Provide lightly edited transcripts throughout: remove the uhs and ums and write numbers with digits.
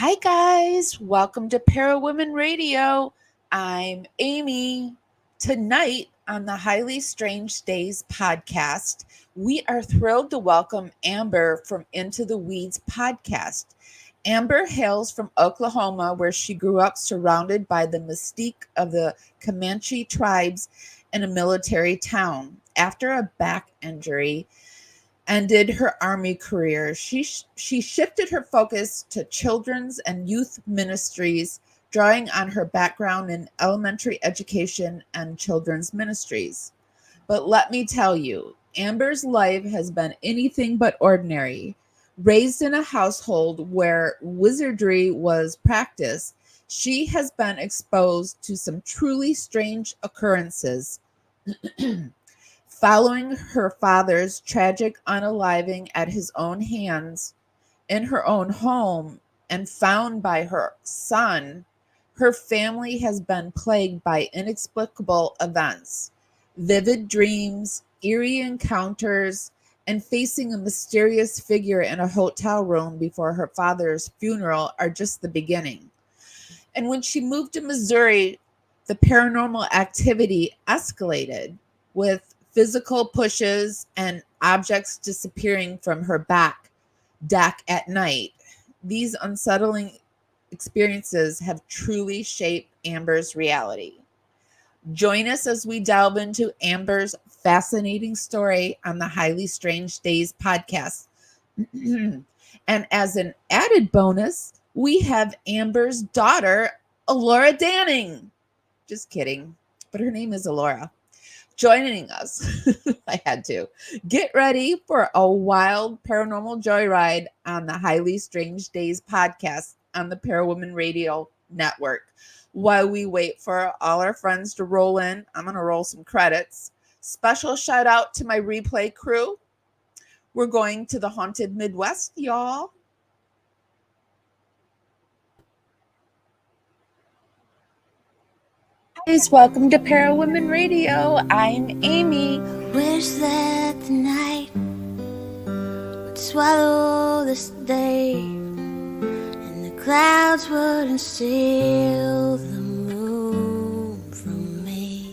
Hi, guys. Welcome to Women Radio. I'm Amy. Tonight on the Highly Strange Days podcast, we are thrilled to welcome Amber from Into the Weeds podcast. Amber hails from Oklahoma, where she grew up surrounded by the mystique of the Comanche tribes in a military town. After a back injury, ended her army career, she shifted her focus to children's and youth ministries, drawing on her background in elementary education and children's ministries. But let me tell you, Amber's life has been anything but ordinary. Raised in a household where wizardry was practiced, she has been exposed to some truly strange occurrences. Following her father's tragic unaliving at his own hands in her own home and found by her son, her family has been plagued by inexplicable events, vivid dreams, eerie encounters, and facing a mysterious figure in a hotel room before her father's funeral are just the beginning. And when she moved to Missouri, the paranormal activity escalated with physical pushes and objects disappearing from her back deck at night. These unsettling experiences have truly shaped Amber's reality. Join us as we delve into Amber's fascinating story on the Highly Strange Days podcast. And as an added bonus, we have Amber's daughter, Alora Danning. Just kidding, but her name is Alora. Joining us. I had to. Get ready for a wild paranormal joyride on the Highly Strange Days podcast on the Parawomen Radio Network. While we wait for all our friends to roll in, I'm going to roll some credits. Special shout out to my replay crew. We're going to the haunted Midwest, y'all. Guys, welcome to Parawomen Radio. I'm Amy. Wish that the night would swallow this day, and the clouds wouldn't steal the moon from me.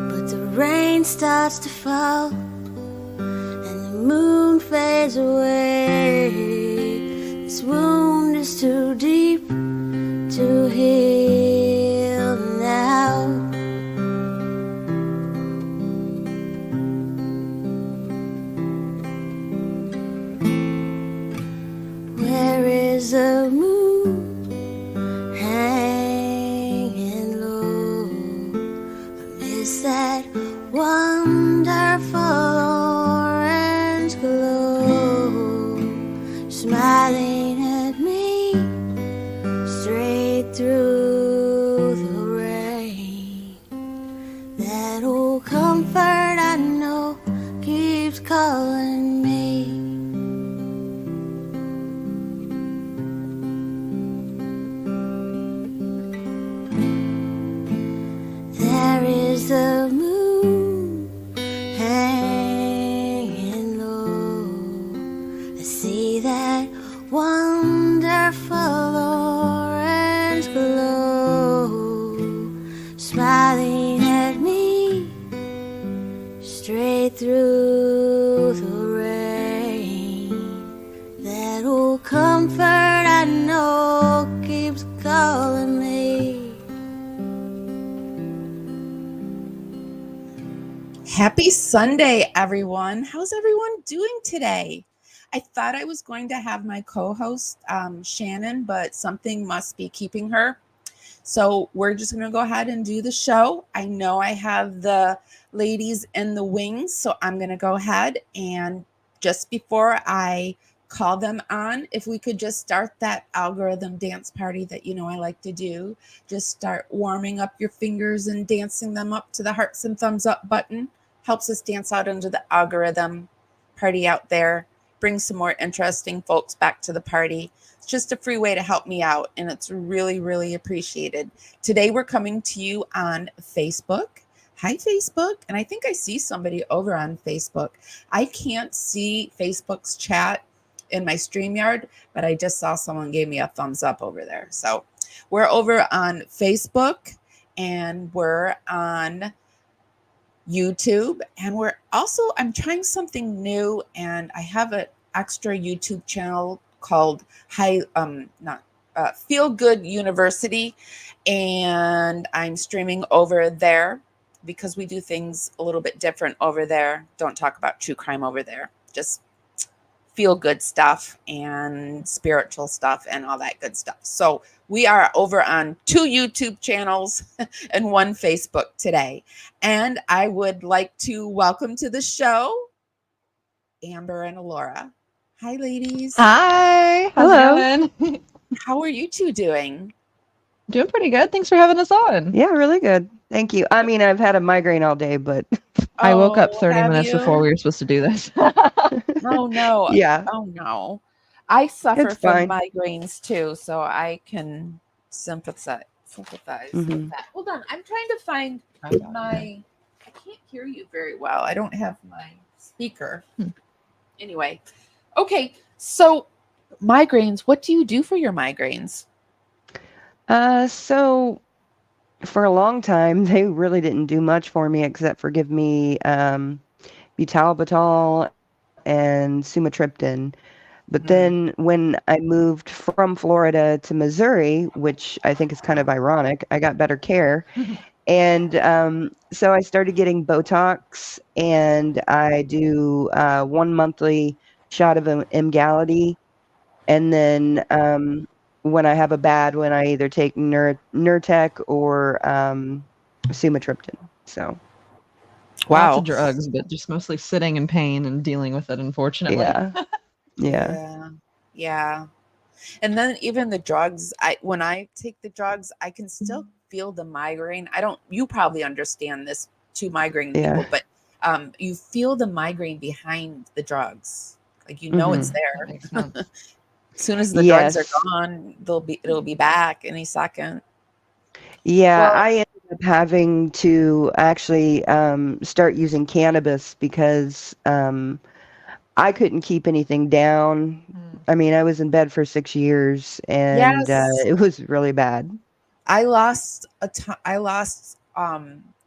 But the rain starts to fall, and the moon fades away. This wound is too deep to heal now. Where is the moon hanging low amidst that wonderful orange glow, smiling at me straight through the rain? That old comfort I know keeps calling me. There is the moon hanging low. I see that wonderful orange glow, smiling at me straight through the rain. That old comfort I know keeps calling me. Happy Sunday, everyone. How's everyone doing today? I thought I was going to have my co-host, Shannon, but something must be keeping her. So we're just going to go ahead and do the show. I know I have the ladies in the wings, so I'm going to go ahead and just before I call them on, if we could just start that algorithm dance party that you know I like to do. Just start warming up your fingers and dancing them up to the hearts and thumbs up button. Helps us dance out into the algorithm party out there. Bring some more interesting folks back to the party. It's just a free way to help me out, and it's really, really appreciated. Today, we're coming to you on Facebook. Hi, Facebook. And I think I see somebody over on Facebook. I can't see Facebook's chat in my StreamYard, but I just saw someone gave me a thumbs up over there. So we're over on Facebook and we're on YouTube, and we're also, I'm trying something new, and I have an extra YouTube channel called Feel Good University, and I'm streaming over there because we do things a little bit different over there. Don't talk about true crime over there, just feel good stuff and spiritual stuff and all that good stuff. So we are over on 2 YouTube channels and 1 Facebook today. And I would like to welcome to the show Amber and Alora. Hi, ladies. Hi. How's it going? How are you two doing? Doing pretty good. Thanks for having us on. Yeah, really good. Thank you. I mean, I've had a migraine all day, but I woke up 30 minutes before we were supposed to do this. Oh, no. Yeah. Oh, no. I suffer It's from fine. migraines too, so I can sympathize with that. Hold on. I'm trying to find my, I can't hear you very well. I don't have my speaker. Anyway. Okay. So migraines, what do you do for your migraines? So for a long time, they really didn't do much for me except for give me butalbital and sumatriptan. But then when I moved from Florida to Missouri, which I think is kind of ironic, I got better care. And so I started getting Botox, and I do 1 monthly shot of Emgality. And then when I have a bad one, I either take Nurtec or sumatriptan. So Lots of drugs, but just mostly sitting in pain and dealing with it, unfortunately. Yeah. And then even the drugs, when I take the drugs, I can still feel the migraine. You probably understand this too, migraine people, but you feel the migraine behind the drugs. Like, it's there. As soon as the drugs are gone, it'll be back any second. Yeah, I ended up having to actually start using cannabis because I couldn't keep anything down. I mean, I was in bed for 6 years, and it was really bad. I lost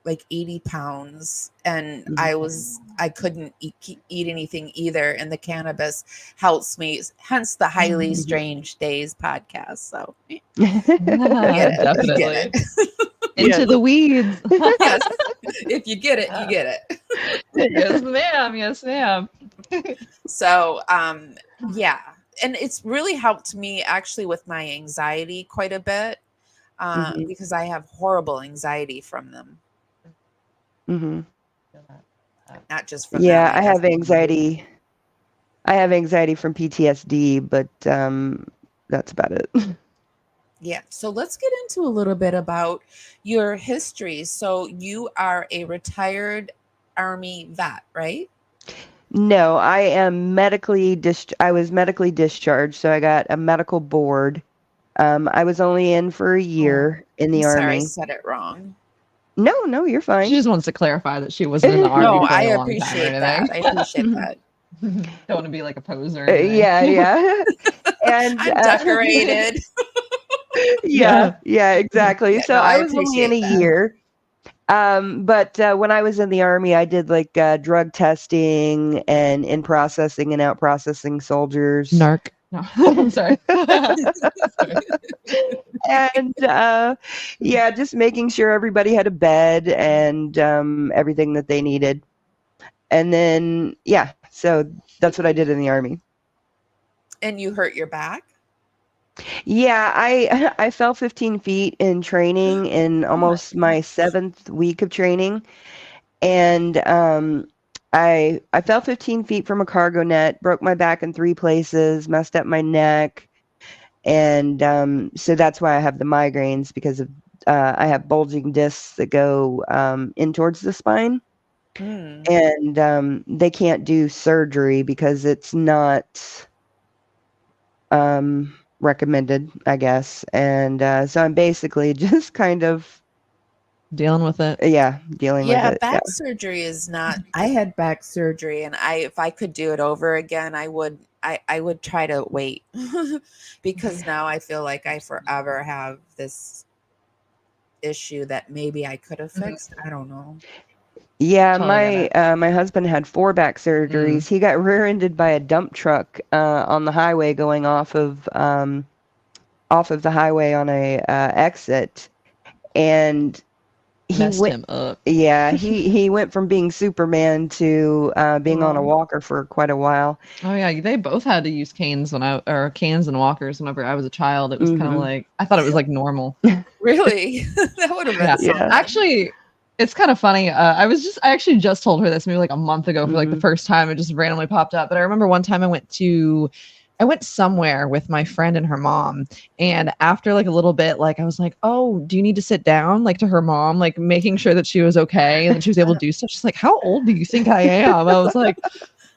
like 80 pounds, and I couldn't eat anything either, and the cannabis helps me, hence the Highly Strange Days podcast. So definitely into the weeds. Yes. If you get it, you get it. Yes ma'am. So and it's really helped me actually with my anxiety quite a bit, because I have horrible anxiety from them. Not just from them. I have anxiety. I have anxiety from PTSD, but that's about it. Yeah. So let's get into a little bit about your history. So you are a retired Army vet, right? No, I am I was medically discharged, so I got a medical board. I was only in for a year in the Army. Sorry, I said it wrong. No, you're fine. She just wants to clarify that she wasn't in the Army. No, for I a long appreciate time that. I appreciate that. Don't want to be like a poser. Yeah. And I'm decorated. Yeah, exactly. Yeah, so no, I was only in a year. But when I was in the Army, I did like drug testing and in processing and out processing soldiers. Narc. No, I'm sorry. And just making sure everybody had a bed and everything that they needed. And then so that's what I did in the Army. And you hurt your back? Yeah, I fell 15 feet in training in almost my 7th week of training. And I fell 15 feet from a cargo net, broke my back in 3 places, messed up my neck. And so that's why I have the migraines, because of I have bulging discs that go in towards the spine. And they can't do surgery because it's not recommended, I guess. And so I'm basically just kind of dealing with it. Dealing with it. Back surgery is not. I had back surgery, and if I could do it over again, I would. I would try to wait because now I feel like I forever have this issue that maybe I could have fixed. I don't know. Yeah, Totally my husband had 4 back surgeries. He got rear-ended by a dump truck on the highway going off of the highway on a exit, and he messed him up. Yeah, he went from being Superman to being on a walker for quite a while. Oh yeah, they both had to use canes cans and walkers whenever I was a child. It was kind of like I thought it was like normal. Really, that would have been something. Actually, it's kind of funny. I actually just told her this maybe like a month ago for like the first time. It just randomly popped up. But I remember one time I went somewhere with my friend and her mom. And after like a little bit, like I was like, oh, do you need to sit down? Like to her mom, like making sure that she was okay and that she was able to do stuff. She's like, how old do you think I am? I was like,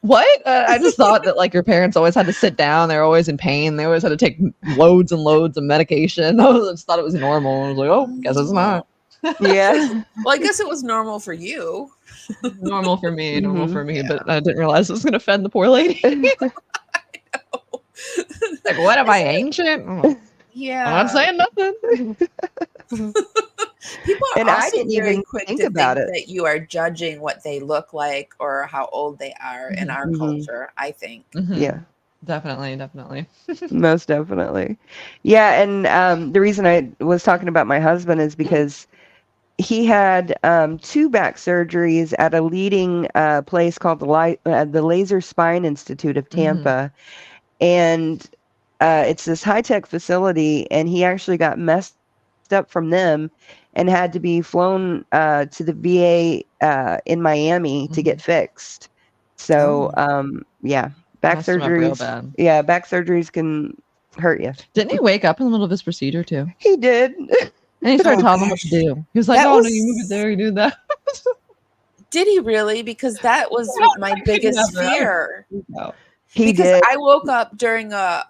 what? I just thought that like your parents always had to sit down. They're always in pain. They always had to take loads and loads of medication. I just thought it was normal. I was like, oh, guess it's not. Yeah. Well, I guess it was normal for you. Normal for me, but I didn't realize it was going to offend the poor lady. Like, what am I, ancient? Yeah. I'm not saying nothing. People are And I also didn't very even quick think to about think it. that you are judging what they look like or how old they are in our culture, I think. Yeah. Definitely. Most definitely. Yeah, and the reason I was talking about my husband is because he had 2 back surgeries at a leading place called the Laser Spine Institute of Tampa. And it's this high-tech facility, and he actually got messed up from them and had to be flown to the VA in Miami to get fixed. So, back Messed him up real surgeries. bad. Yeah, back surgeries can hurt you. Didn't he wake up in the middle of his procedure too? He did. And he started telling them what to do. He was like, no, you move it there, you do that. Did he really? Because that was my biggest fear. He because did. I woke up during a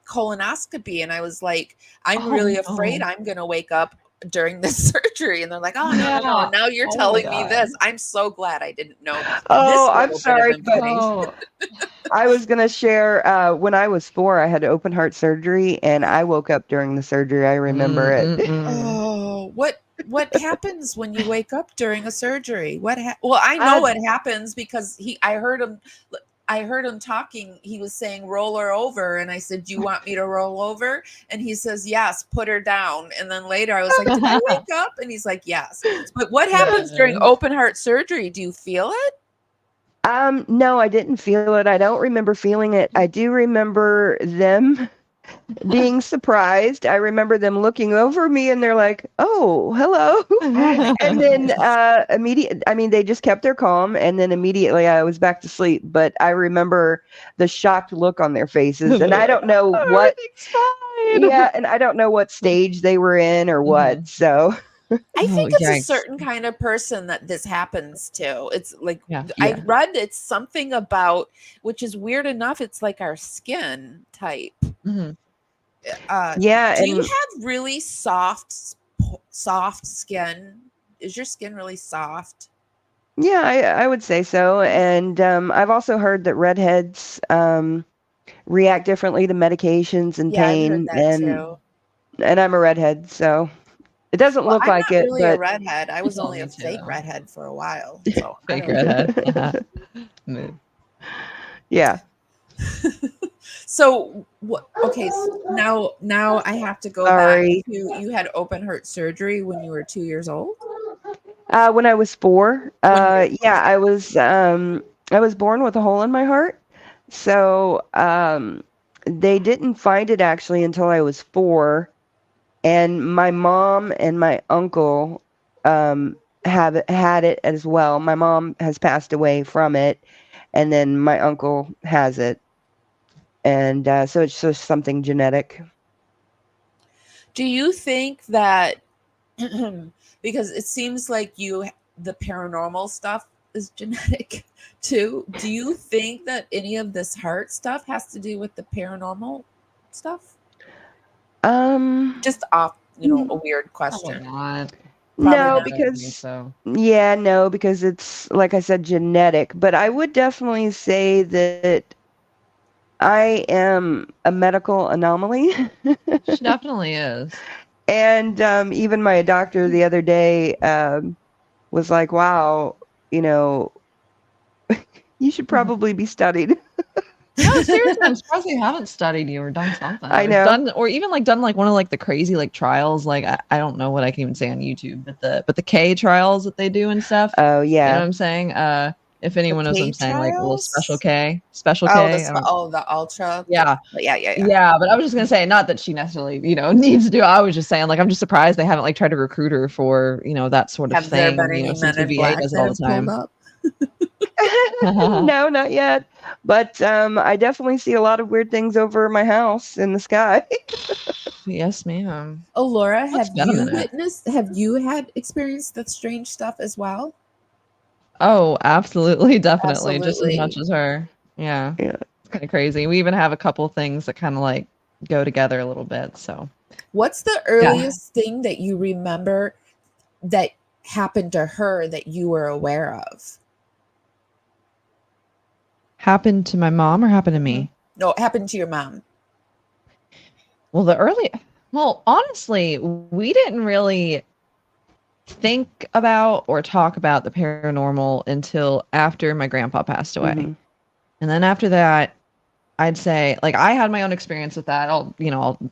colonoscopy and I was like, I'm really afraid I'm going to wake up during this surgery. And they're like, oh, no. Now you're telling me this. I'm so glad I didn't know. Oh, I'm sorry. I was going to share when I was 4, I had open heart surgery and I woke up during the surgery. I remember it. Oh, what happens when you wake up during a surgery? Well, I know what happens because I heard him talking. He was saying, roll her over. And I said, do you want me to roll over? And he says, yes, put her down. And then later I was like, did I wake up? And he's like, yes. But what happens during open heart surgery? Do you feel it? No, I didn't feel it. I don't remember feeling it. I do remember them being surprised. I remember them looking over me and they're like, oh, hello. And then they just kept their calm. And then immediately I was back to sleep. But I remember the shocked look on their faces. And I don't know what. Yeah. And I don't know what stage they were in or what. So. I think it's a certain kind of person that this happens to. It's like, I read it's something about, which is weird enough. It's like our skin type. Do you have really soft skin? Is your skin really soft? Yeah, I would say so. And I've also heard that redheads react differently to medications and pain. I've heard that too. And I'm a redhead, so it doesn't look I'm like not it. really but a redhead. I was only a fake redhead for a while. So fake redhead. Yeah. So what? Okay, so now I have to go back to you had open heart surgery when you were 2 years old. When I was 4, I was born with a hole in my heart. So they didn't find it actually until I was 4, and my mom and my uncle have had it as well. My mom has passed away from it, and then my uncle has it. And so it's just something genetic. Do you think that because it seems like the paranormal stuff is genetic too? Do you think that any of this heart stuff has to do with the paranormal stuff? Just off, a weird question. Probably No, not. because so. yeah, no, because it's like I said, genetic. But I would definitely say that I am a medical anomaly. She definitely is. And even my doctor the other day was like, "Wow, you know, you should probably be studied." No, seriously, I'm surprised they haven't studied you or done something. I Or know. done, or even like done like one of like the crazy like trials. Like I don't know what I can even say on YouTube, but the K trials that they do and stuff. Oh You know what yeah. I'm saying? If anyone knows what I'm K saying, like a little trials? special Oh, K. I don't, the ultra. yeah, Yeah. yeah. But I was just gonna say, not that she necessarily, needs to do. I was just saying, like, I'm just surprised they haven't like tried to recruit her for, that sort of Have there thing. been any Since men the in VA black does it that all the have pulled time. up? No, not yet. But I definitely see a lot of weird things over my house in the sky. Yes, ma'am. Oh, Laura, It's been a minute. have you had experienced that strange stuff as well? Oh, absolutely, definitely, just as much Absolutely. as her. Yeah, Yeah. it's kind of crazy. We even have a couple things that kind of like go together a little bit. So What's the earliest thing that you remember that happened to her that you were aware of? happened to my mom or happened to me? No, it happened to your mom. Well, honestly, we didn't really think about or talk about the paranormal until after my grandpa passed away. Mhm. And then after that, I'd say like I had my own experience with that. I'll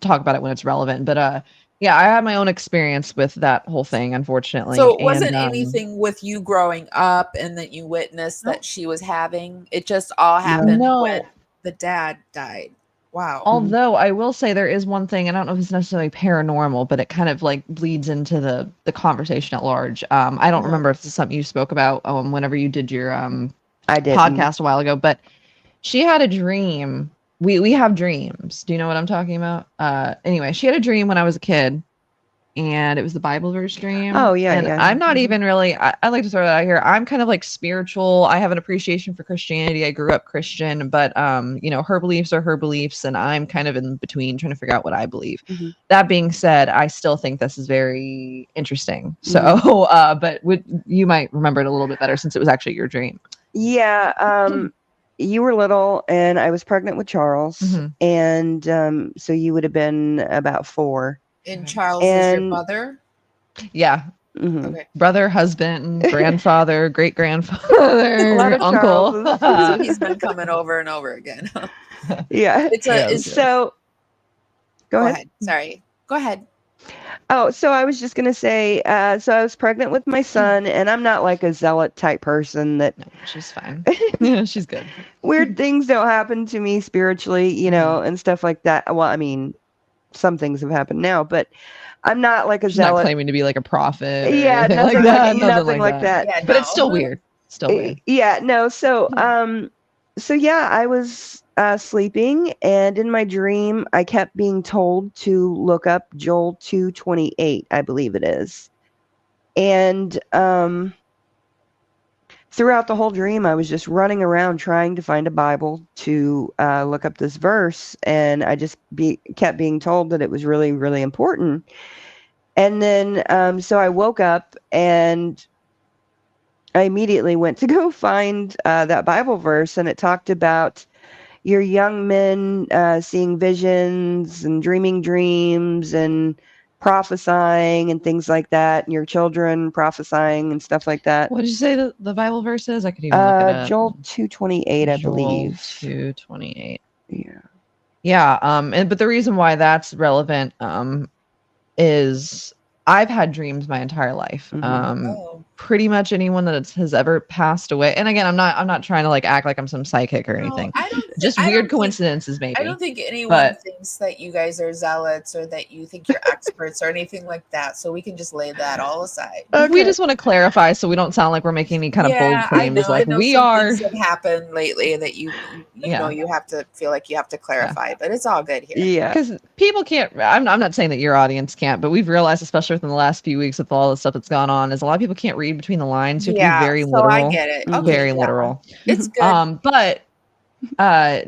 talk about it when it's relevant, but yeah, I had my own experience with that whole thing, unfortunately. So it And wasn't anything with you growing up and that you witnessed that she was having. It just all happened when no, the dad died. Wow. although I will say there is one thing, I don't know if it's necessarily paranormal, but it kind of like bleeds into the conversation at large. I don't remember if this is something you spoke about whenever you did your I didn't. podcast a while ago, but she had a dream. We have dreams. Do you know what I'm talking about? Anyway, she had a dream when I was a kid, and it was the Bible verse dream. Oh, yeah, And yeah. I'm not even really. I like to throw that out here. I'm kind of like spiritual. I have an appreciation for Christianity. I grew up Christian, but her beliefs are her beliefs, and I'm kind of in between, trying to figure out what I believe. Mhm. That being said, I still think this is very interesting. So, but you might remember it a little bit better since it was actually your dream. Yeah. You were little, and I was pregnant with Charles, Mhm. and so you would have been about 4. And Charles is your brother? Yeah. Mhm. Okay. Brother, husband, grandfather, great A lot grandfather, of uncle. Charleses. So he's been coming over and over again. Yeah. So go Go ahead. ahead. Sorry. Go ahead. Oh, so I was just gonna say, so I was pregnant with my son, and I'm not like a zealot type person that No, she's fine. Yeah, she's good. weird things don't happen to me spiritually, and stuff like that. Well, I mean, some things have happened now, but I'm not like a She's not zealot. claiming to be like a prophet or Yeah, anything nothing like that. nothing like that. Yeah, But it's no. still weird. Still weird. Yeah, no. So yeah, I was sleeping, and in my dream, I kept being told to look up Joel 2:28, I believe it is. And throughout the whole dream, I was just running around trying to find a Bible to look up this verse, and I just kept being told that it was really, really important. And then so I woke up, and I immediately went to go find that Bible verse, and it talked about your young men seeing visions and dreaming dreams and prophesying and things like that, and your children prophesying and stuff like that. What did you say the Bible verse is? I could even look it up. Joel 2:28, I Joel believe. 2:28. Yeah. Yeah. But the reason why that's relevant is I've had dreams my entire life. Oh. Pretty much anyone that has ever passed away. And again, I'm not trying to like act like I'm some psychic or anything. I don't Just weird coincidences, maybe. I don't think anyone But- thinks that you guys are zealots or that you think you're experts or anything like that. So we can just lay that all aside. We just want to clarify so we don't sound like we're making any kind of bold claims. I know we some are. things have happened lately that you know you have to feel like you have to clarify, but it's all good here. Yeah. Because people can't. I'm not saying that your audience can't, but we've realized, especially within the last few weeks with all the stuff that's gone on, is a lot of people can't read between the lines. You have to be very literal. I get it. Okay, Very literal. It's good. But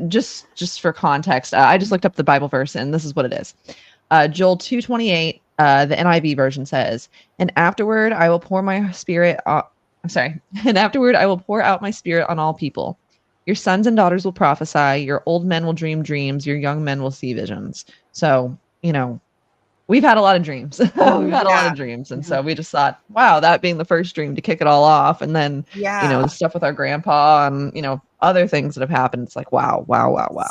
just for context, I just looked up the Bible verse, and this is what it is. Joel 2:28 The NIV version says, and afterward I will pour my spirit and afterward I will pour out my spirit on all people. Your sons and daughters will prophesy, your old men will dream dreams, your young men will see visions. So, we've had a lot of dreams. We've had a lot of dreams. And so we just thought, wow, that being the first dream to kick it all off. And then, the stuff with our grandpa and, other things that have happened. It's like, wow.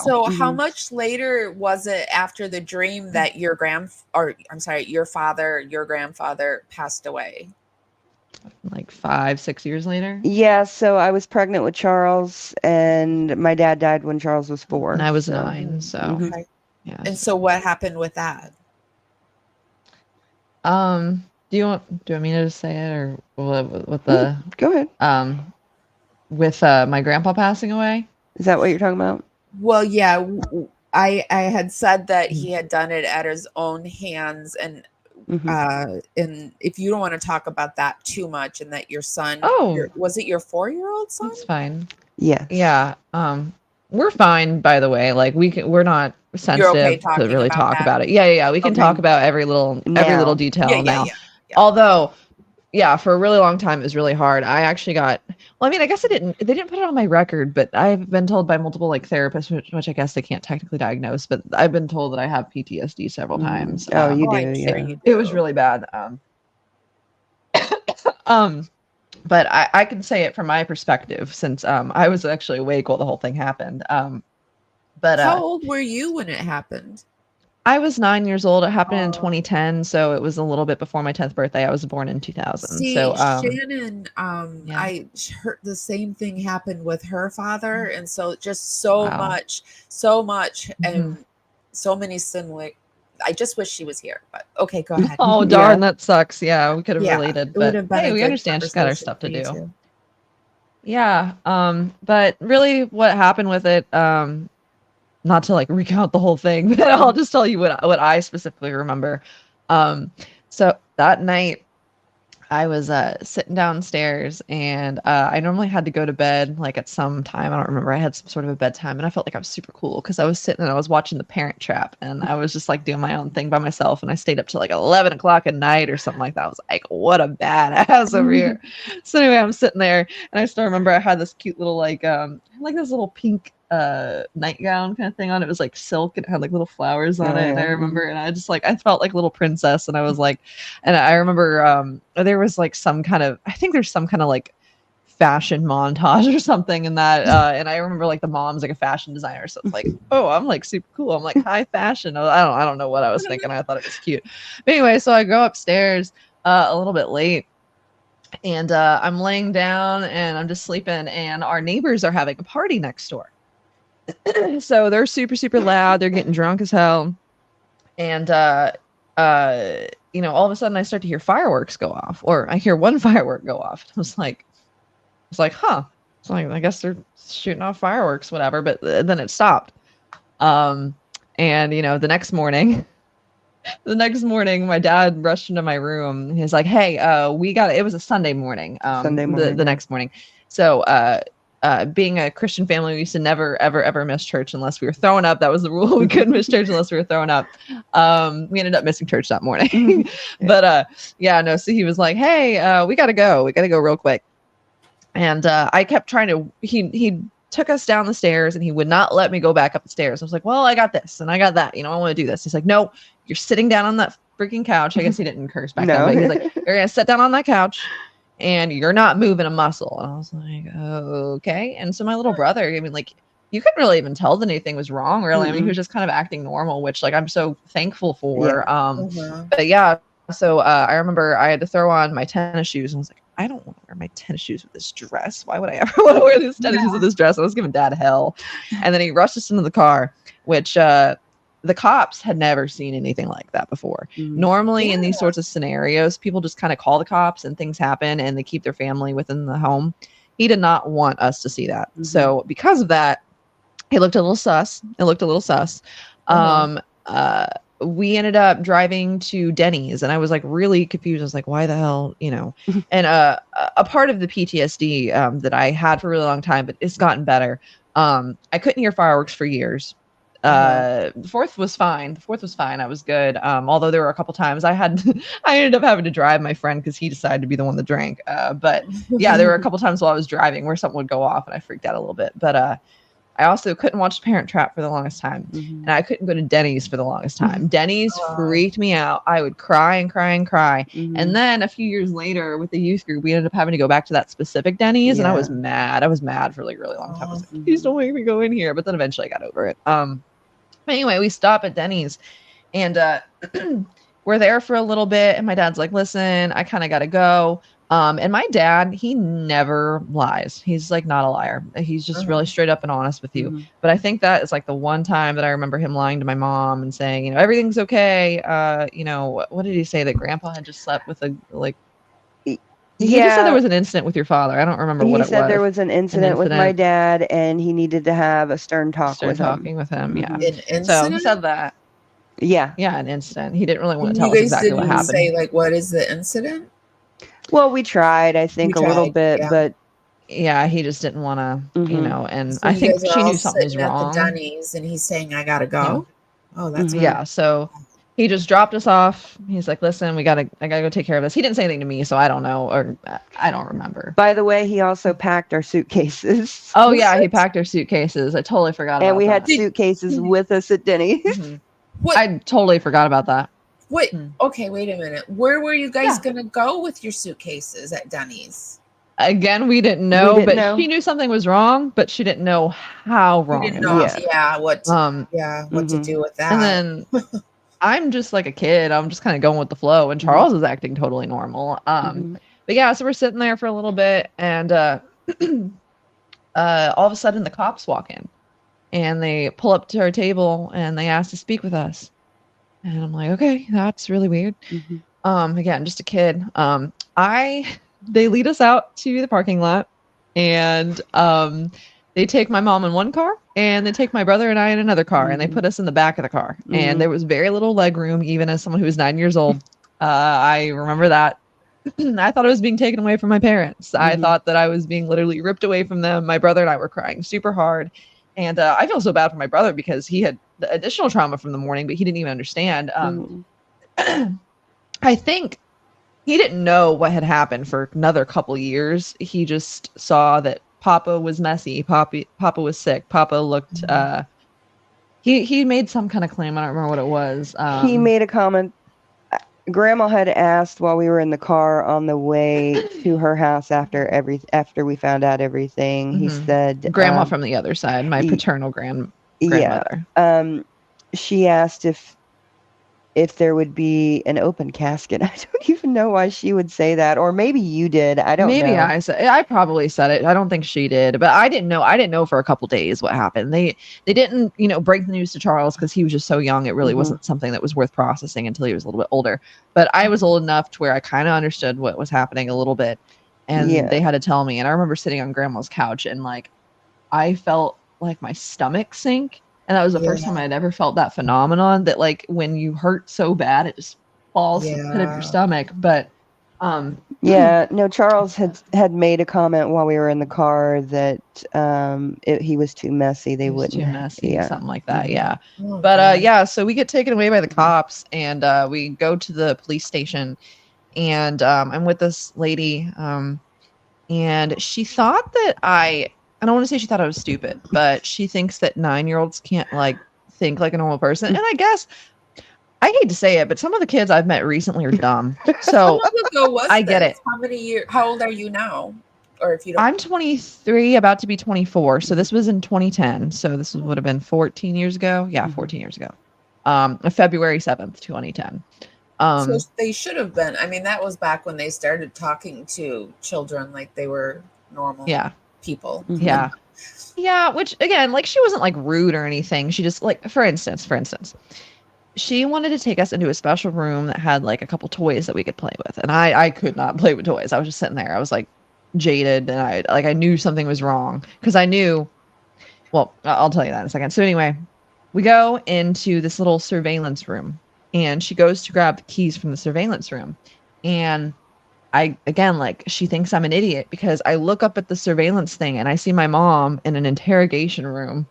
So how much later was it after the dream that your grandfather passed away? Like 5-6 years later. Yeah, so I was pregnant with Charles, and my dad died when Charles was 4. And I was 9. So okay. Yeah. And so what happened with that? Do you want me to just say it, or with the go ahead. With my grandpa passing away? Is that what you're talking about? Well, yeah, I had said that he had done it at his own hands, and and if you don't want to talk about that too much, and that your son, was it your 4-year-old son? That's fine. Yeah. We're fine, by the way. Like we're not sensitive to really talk about it. Yeah. We can talk about every little detail now. Yeah. Although, for a really long time it was really hard. I actually got. Well, I mean, I guess they didn't put it on my record, but I've been told by multiple therapists, which I guess they can't technically diagnose, but I've been told that I have PTSD several times. Oh, you do, yeah. It was really bad. But I can say it from my perspective, since I was actually awake while the whole thing happened. But how old were you when it happened? I was 9 years old. It happened in 2010, so it was a little bit before my 10th birthday. I was born in 2000. See, so Shannon, I heard the same thing happened with her father, and so just so much, and so many similar. I just wish she was here, but okay, go ahead. Oh darn, that sucks. Yeah, we could have related, but hey, we understand she's got our stuff to do. Too. Yeah, but really, what happened with it? Not to like recount the whole thing, but I'll just tell you what I specifically remember. So that night I was sitting downstairs, and I normally had to go to bed like at some time. I don't remember. I had some sort of a bedtime, and I felt like I was super cool because I was sitting and I was watching The Parent Trap, and I was just like doing my own thing by myself, and I stayed up till like 11 o'clock at night or something like that. I was like, what a badass over here. So anyway, I'm sitting there, and I still remember I had this cute little like this little pink nightgown kind of thing on. It was like silk, and it had like little flowers on it, and I remember, and I just like, I felt like a little princess, and I was like, and I remember there was like some kind of, I think there's some kind of like fashion montage or something in that, and I remember like the mom's like a fashion designer, so it's like, oh, I'm like super cool, I'm like high fashion. I don't know what I was thinking. I thought it was cute, but anyway, so I go upstairs a little bit late, and I'm laying down and I'm just sleeping, and our neighbors are having a party next door. So they're super, super loud. They're getting drunk as hell. And, all of a sudden I start to hear fireworks go off, or I hear one firework go off. I was like, huh. It's like, I guess they're shooting off fireworks, whatever. But then it stopped. And, the next morning, my dad rushed into my room. He's like, hey, it was a Sunday morning. The next morning. So, being a Christian family, we used to never, ever, ever miss church unless we were throwing up. That was the rule. We couldn't miss church unless we were throwing up. We ended up missing church that morning. But so he was like, hey, we got to go. We got to go real quick. And I kept trying to, he took us down the stairs, and he would not let me go back up the stairs. I was like, well, I got this and I got that. I want to do this. He's like, no, you're sitting down on that freaking couch. I guess he didn't curse back then, but he's like, you're going to sit down on that couch, and you're not moving a muscle. And I was like, okay. And so my little brother, I mean, like, you couldn't really even tell that anything was wrong, really. I mean, he was just kind of acting normal, which, like, I'm so thankful for. But yeah, so I remember I had to throw on my tennis shoes, and I was like, I don't want to wear my tennis shoes with this dress. Why would I ever want to wear these tennis shoes with this dress? I was giving Dad hell. And then he rushed us into the car, which the cops had never seen anything like that before. Normally in these sorts of scenarios, people just kind of call the cops and things happen, and they keep their family within the home. He did not want us to see that. So because of that, it looked a little sus. We ended up driving to Denny's, and I was like really confused. I was like, why the hell, and a part of the PTSD that I had for a really long time, but it's gotten better. I couldn't hear fireworks for years. The fourth was fine. I was good. Although there were a couple times I ended up having to drive my friend because he decided to be the one that drank. But yeah, there were a couple times while I was driving where something would go off and I freaked out a little bit. But I also couldn't watch Parent Trap for the longest time. And I couldn't go to Denny's for the longest time. Denny's freaked me out. I would cry and cry and cry. And then a few years later with the youth group, we ended up having to go back to that specific Denny's. And I was mad. I was mad for like a really long time. I was like, please don't make me go in here. But then eventually I got over it. But anyway, we stop at Denny's and we're there for a little bit. And my dad's like, listen, I kind of got to go. And my dad, he never lies. He's like not a liar. He's just really straight up and honest with you. But I think that is like the one time that I remember him lying to my mom and saying, you know, everything's okay. You know, what did he say? That grandpa had just slept with a like. He just said there was an incident with your father. I don't remember what it was. He said there was an incident with my dad, and he needed to have a stern talk with him. Yeah. An incident? So he said that. Yeah, an incident. He didn't really want to tell us exactly what happened. Say like, what is the incident? Well, we tried, I think, a little bit, but yeah, he just didn't want to, you know, and so I think she knew something was wrong. At the Denny's, and he's saying, I gotta go. Yeah. Oh, that's yeah. So he just dropped us off. He's like, listen, I gotta go take care of this. He didn't say anything to me, so I don't know, or I don't remember. By the way, he also packed our suitcases. Oh yeah, he packed our suitcases. I totally forgot about that. And we had suitcases with us at Denny's. I totally forgot about that. Wait, okay, wait a minute. Where were you guys going to go with your suitcases at Denny's? Again, we didn't know, she knew something was wrong, but she didn't know how wrong. She didn't know, what to do with that. And then I'm just like a kid. I'm just kind of going with the flow, and Charles is acting totally normal. But yeah, so we're sitting there for a little bit, and all of a sudden the cops walk in, and they pull up to our table, and they ask to speak with us. And I'm like, okay, that's really weird. Again, just a kid. They lead us out to the parking lot, and they take my mom in one car, and they take my brother and I in another car, and they put us in the back of the car. And there was very little leg room, even as someone who was 9 years old. I remember that. I thought I was being taken away from my parents. I thought that I was being literally ripped away from them. My brother and I were crying super hard. And I feel so bad for my brother because he had the additional trauma from the morning, but he didn't even understand. I think he didn't know what had happened for another couple years. He just saw that Papa was messy. Papa was sick. Papa looked, he made some kind of claim. I don't remember what it was. He made a comment. Grandma had asked while we were in the car on the way to her house after we found out everything. He said, Grandma from the other side, my paternal grandmother. Yeah. She asked if there would be an open casket. I don't even know why she would say that, or maybe you did. I don't know. Maybe I probably said it. I don't think she did, but I didn't know. I didn't know for a couple days what happened. They didn't, break the news to Charles because he was just so young. It really wasn't something that was worth processing until he was a little bit older. But I was old enough to where I kind of understood what was happening a little bit, and they had to tell me. And I remember sitting on Grandma's couch, and like I felt like my stomach sink. And that was the first time I'd ever felt that phenomenon that like when you hurt so bad, it just falls to the pit of your stomach. But Charles had made a comment while we were in the car that he was too messy. They wouldn't. Too messy, something like that. Yeah. But so we get taken away by the cops, and we go to the police station, and I'm with this lady, and she thought that I don't want to say she thought I was stupid, but she thinks that 9-year-olds can't like think like a normal person. And I guess I hate to say it, but some of the kids I've met recently are dumb. So I get it. How many years? How old are you now? Or if you don't, I'm 23, about to be 24. So this was in 2010. So this would have been 14 years ago. Yeah, 14 years ago. February 7th, 2010. So they should have been. I mean, that was back when they started talking to children like they were normal. People. Yeah, which again, like she wasn't like rude or anything. She just like, for instance, she wanted to take us into a special room that had like a couple toys that we could play with. And I could not play with toys. I was just sitting there. I was like jaded, and I knew something was wrong because I knew, well, I'll tell you that in a second. So anyway, we go into this little surveillance room, and she goes to grab the keys from the surveillance room, and she thinks I'm an idiot because I look up at the surveillance thing and I see my mom in an interrogation room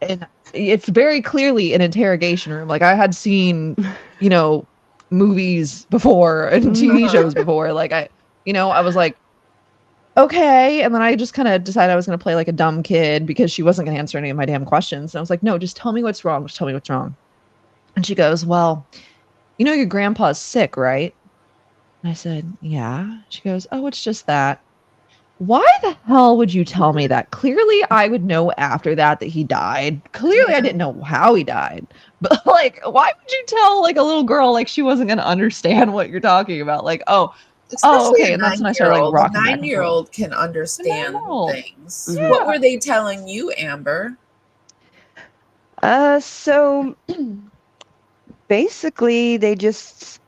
And it's very clearly an interrogation room. Like I had seen, movies before and TV shows before. Like I was like, okay. And then I just kind of decided I was going to play like a dumb kid because she wasn't going to answer any of my damn questions. And I was like, no, just tell me what's wrong. Just tell me what's wrong. And she goes, well, your grandpa's sick, right? And I said, yeah. She goes, oh, it's just that. Why the hell would you tell me that? Clearly, I would know after that he died. Clearly, I didn't know how he died. But like, why would you tell like a little girl like she wasn't going to understand what you're talking about? Like, okay. And that's when I started like rocking back and forth. A 9-year-old can understand things. Yeah. What were they telling you, Amber? So basically, they just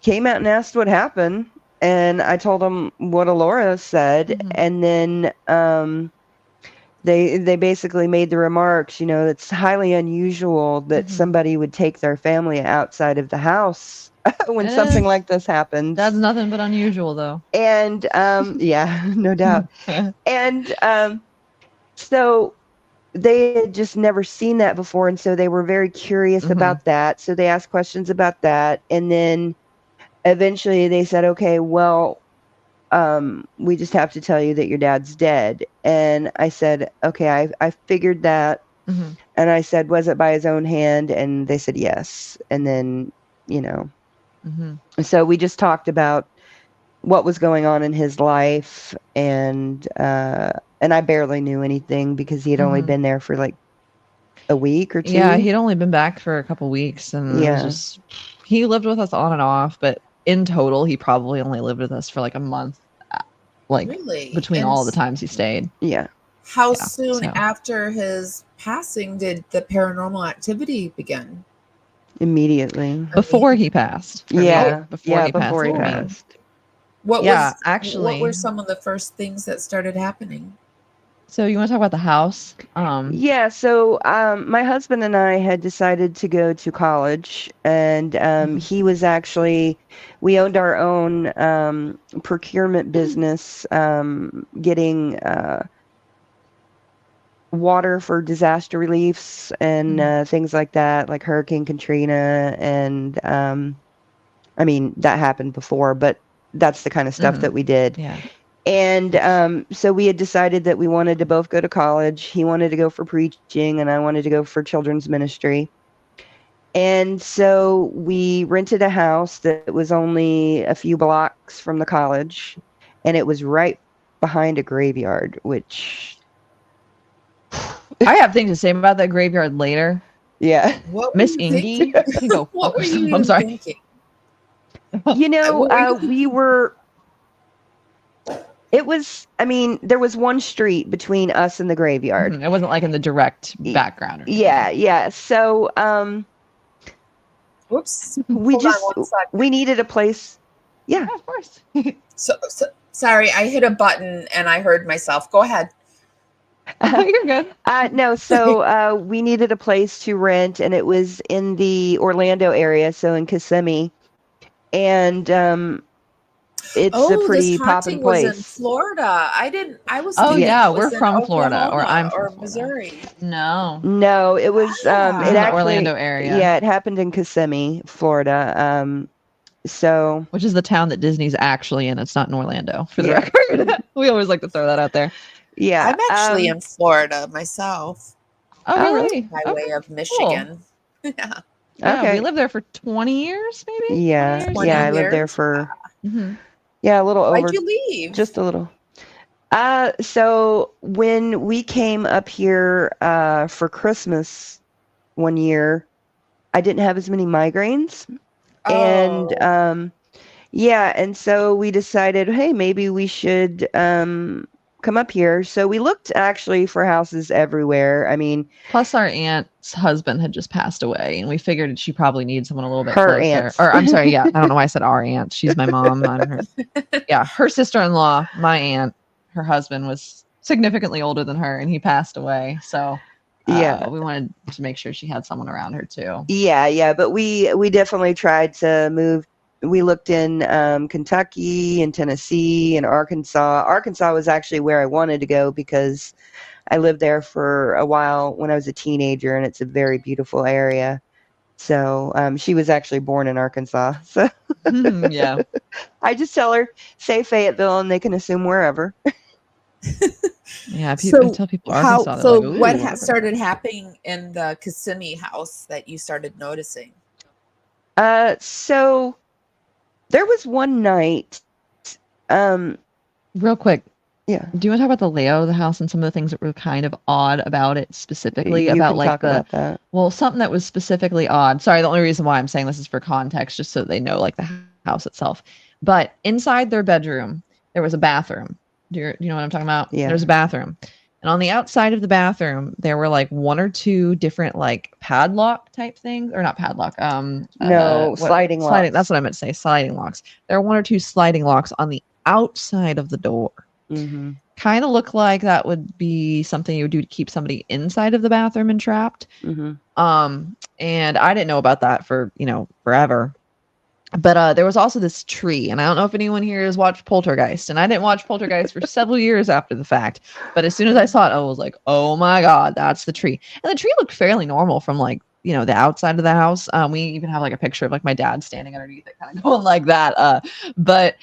came out and asked what happened. And I told them what Alora said, and then they basically made the remarks, it's highly unusual that somebody would take their family outside of the house when something like this happened. That's nothing but unusual, though. And yeah, no doubt. And so they had just never seen that before, and so they were very curious about that. So they asked questions about that, and then eventually they said, okay, well, we just have to tell you that your dad's dead. And I said, okay, I figured that. And I said, was it by his own hand? And they said, yes. And then, so we just talked about what was going on in his life. And I barely knew anything because he had only been there for like a week or two. Yeah, he'd only been back for a couple weeks. And it was just, he lived with us on and off, but in total, he probably only lived with us for like a month, between all the times he stayed. Yeah. How soon after his passing did the paranormal activity begin? Immediately. Before he passed. Before he passed. What were some of the first things that started happening? So you want to talk about the house? So my husband and I had decided to go to college, and he was actually, we owned our own procurement business, getting water for disaster reliefs and things like that, like Hurricane Katrina. And I mean, that happened before, but that's the kind of stuff that we did. Yeah. And so we had decided that we wanted to both go to college. He wanted to go for preaching, and I wanted to go for children's ministry. And so we rented a house that was only a few blocks from the college, and it was right behind a graveyard, which... I have things to say about that graveyard later. Yeah. Miss Ingy, you can go. What were you I'm sorry. thinking? We were... It was, I mean, there was one street between us and the graveyard. It wasn't like in the direct background. Yeah. So, Whoops. We needed a place. Yeah, of course. so sorry, I hit a button and I heard myself. Go ahead. You're good. No, so we needed a place to rent, and it was in the Orlando area, so in Kissimmee. And it's a pretty poppin' place. Was in Florida. I was. Oh yeah, we're from Oklahoma, Florida, or I'm from Missouri. No, it was it actually, Orlando area. Yeah, it happened in Kissimmee, Florida. So which is the town that Disney's actually in. It's not in Orlando, for the record. We always like to throw that out there. Yeah, I'm actually in Florida myself. Oh, really? By way of Michigan. Cool. Yeah. Okay. We lived there for 20 years, maybe. Yeah, I lived there for. Yeah, a little over. Why'd you leave? Just a little. So when we came up here for Christmas one year, I didn't have as many migraines. And and so we decided, hey, maybe we should come up here. So we looked actually for houses everywhere. I mean, plus our aunt's husband had just passed away, and we figured she probably needs someone a little bit her closer. Aunt. Or I'm sorry, I don't know why I said our aunt. She's my mom. I'm her. Yeah, her sister-in-law, my aunt, her husband was significantly older than her, and he passed away. So we wanted to make sure she had someone around her too. Yeah, but we definitely tried to move we looked in Kentucky and Tennessee and Arkansas. Arkansas was actually where I wanted to go because I lived there for a while when I was a teenager, and it's a very beautiful area. So she was actually born in Arkansas. So Yeah. I just tell her, say Fayetteville, and they can assume wherever. Yeah. So I tell people Arkansas. They're like, what "Ooh." started happening in the Kissimmee house that you started noticing? So there was one night. Real quick, Yeah. do you want to talk about the layout of the house and some of the things that were kind of odd about it specifically? You about can like talk about that. well, something that was specifically odd. Sorry, the only reason why I'm saying this is for context, just so they know like the house itself. But inside their bedroom, there was a bathroom. Do you know what I'm talking about? Yeah. There's a bathroom. And on the outside of the bathroom, there were like one or two different like padlock type things, or not padlock. Sliding locks. That's what I meant to say. Sliding locks. There are one or two sliding locks on the outside of the door. Mm-hmm. Kind of look like that would be something you would do to keep somebody inside of the bathroom and trapped. Mm-hmm. And I didn't know about that for forever. But there was also this tree, and I don't know if anyone here has watched Poltergeist, and I didn't watch Poltergeist for several years after the fact. But as soon as I saw it, I was like, "Oh my god, that's the tree!" And the tree looked fairly normal from like the outside of the house. We even have like a picture of like my dad standing underneath it, kind of going like that. But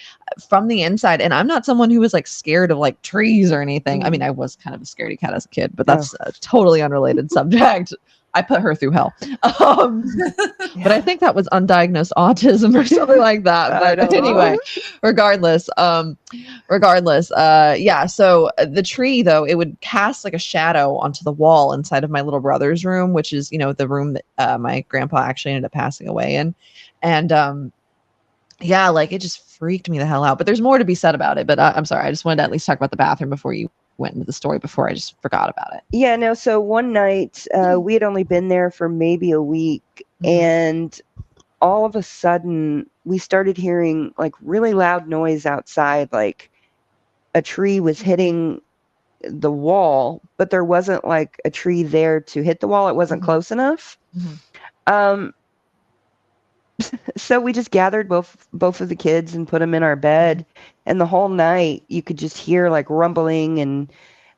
from the inside, and I'm not someone who was like scared of like trees or anything. I mean, I was kind of a scaredy cat as a kid, but that's a totally unrelated subject. I put her through hell. But I think that was undiagnosed autism or something like that. But anyway, regardless, yeah. So the tree, though, it would cast like a shadow onto the wall inside of my little brother's room, which is, the room that my grandpa actually ended up passing away in. And yeah, like it just freaked me the hell out. But there's more to be said about it. But I'm sorry. I just wanted to at least talk about the bathroom before you went into the story, before I just forgot about it. Yeah, no, so one night we had only been there for maybe a week, and all of a sudden we started hearing like really loud noise outside, like a tree was hitting the wall, but there wasn't like a tree there to hit the wall. It wasn't close enough. So we just gathered both of the kids and put them in our bed, and the whole night you could just hear like rumbling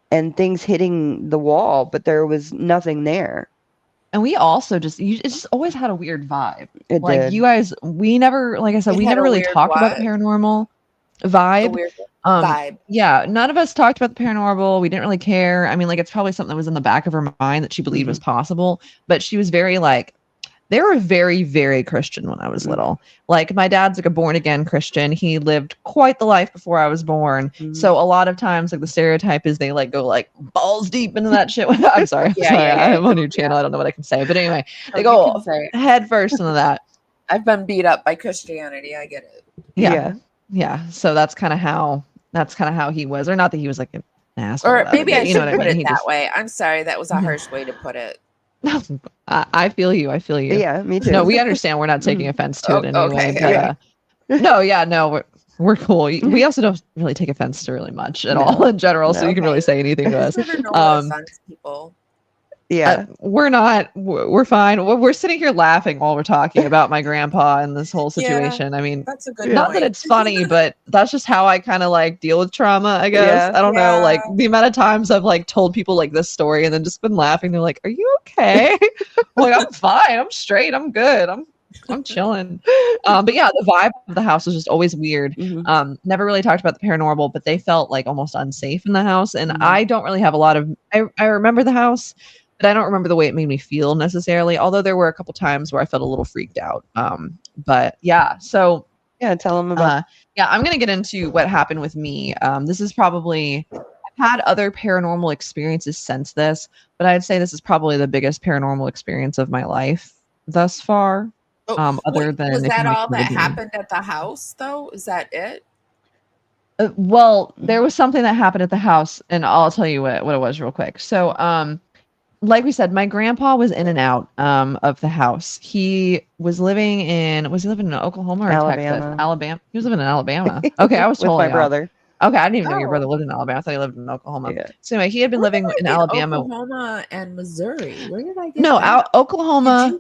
and things hitting the wall, but there was nothing there. And we also it just always had a weird vibe. It like did. You guys, we never, like I said, we never really talked about the paranormal vibe. A weird vibe. Yeah, none of us talked about the paranormal. We didn't really care. I mean, like it's probably something that was in the back of her mind that she believed was possible, but she was very like, they were very, very Christian when I was little. Like my dad's like a born again Christian. He lived quite the life before I was born. So a lot of times like the stereotype is they like go like balls deep into that shit. I'm sorry. I'm on your channel. I don't know what I can say. But anyway, they go head first into that. I've been beat up by Christianity. I get it. Yeah. So that's kind of how he was. Or not that he was like an asshole. Or maybe I should put it that just... way. I'm sorry. That was a harsh way to put it. I feel you. Yeah, me too. No, we understand. We're not taking offense to it anyway. Okay. But, no, we're cool. We also don't really take offense to really much at all in general, so you can really say anything to us. No offense, people. Yeah, we're not. We're fine. We're sitting here laughing while we're talking about my grandpa and this whole situation. I mean, that's a good not that it's funny, but that's just how I kind of like deal with trauma, I guess. I don't know, like the amount of times I've like told people like this story and then just been laughing. They're like, "Are you okay?" I'm like, "I'm fine. I'm straight. I'm good. I'm chilling." But yeah, the vibe of the house was just always weird. Never really talked about the paranormal, but they felt like almost unsafe in the house. And I don't really have a lot of. I remember the house, but I don't remember the way it made me feel necessarily. Although there were a couple times where I felt a little freaked out. But yeah, so yeah, tell them about. I'm gonna get into what happened with me. This is probably. I've had other paranormal experiences since this, but I'd say this is probably the biggest paranormal experience of my life thus far. Other than was that all that happened at the house, though? Is that it? Well, there was something that happened at the house, and I'll tell you what it was real quick. So, like we said, my grandpa was in and out of the house. He was living in Oklahoma or Texas? Alabama. He was living in Alabama. Okay, I was with my brother. Okay, I didn't even know your brother lived in Alabama. I thought he lived in Oklahoma. Yeah. So anyway, he had been living in Alabama. Oklahoma and Missouri. Where did I get Oklahoma.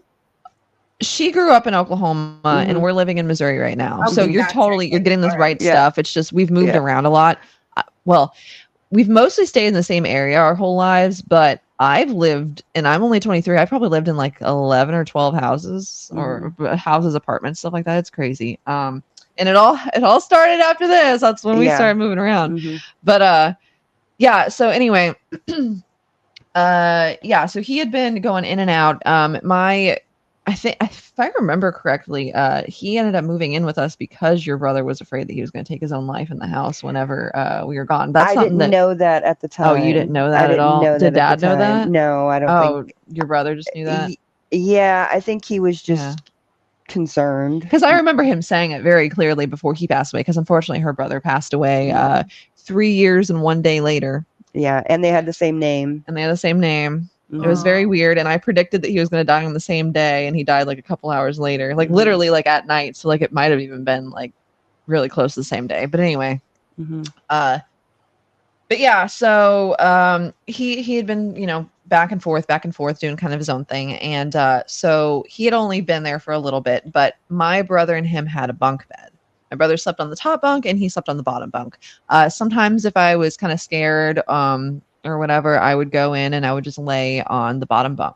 she grew up in Oklahoma and Mhm. we're living in Missouri right now. So Okay, you're gotcha. you're getting this right Yeah. stuff. It's just we've moved Yeah. around a lot. Well, we've mostly stayed in the same area our whole lives, but I've lived, and I'm only 23. I've probably lived in like 11 or 12 houses or houses, apartments, stuff like that. It's crazy. And it all started after this. That's when we Yeah. started moving around. Mhm. But yeah. So anyway, yeah. So he had been going in and out. I think if I remember correctly, he ended up moving in with us because your brother was afraid that he was going to take his own life in the house whenever we were gone. That's I something didn't that. know that at the time. Oh, you didn't know that I at didn't all? know Did that at Dad the know time. that? No, I don't Oh, think. your brother just knew that? Yeah, I think he was Yeah. just concerned. Because I remember him saying it very clearly before he passed away. Because unfortunately, her brother passed away 3 years and 1 day later, Yeah, and they had the same name. and they had the same name. Mhm. It was very weird, and I predicted that he was going to die on the same day, and he died like a couple hours later, like literally like at night. So like it might have even been like really close to the same day. But anyway, Mhm. but yeah, so he had been, you know, back and forth doing kind of his own thing, and so he had only been there for a little bit, but my brother and him had a bunk bed. My brother slept on the top bunk and he slept on the bottom bunk. Sometimes if I was kind of scared or whatever, I would go in and I would just lay on the bottom bunk.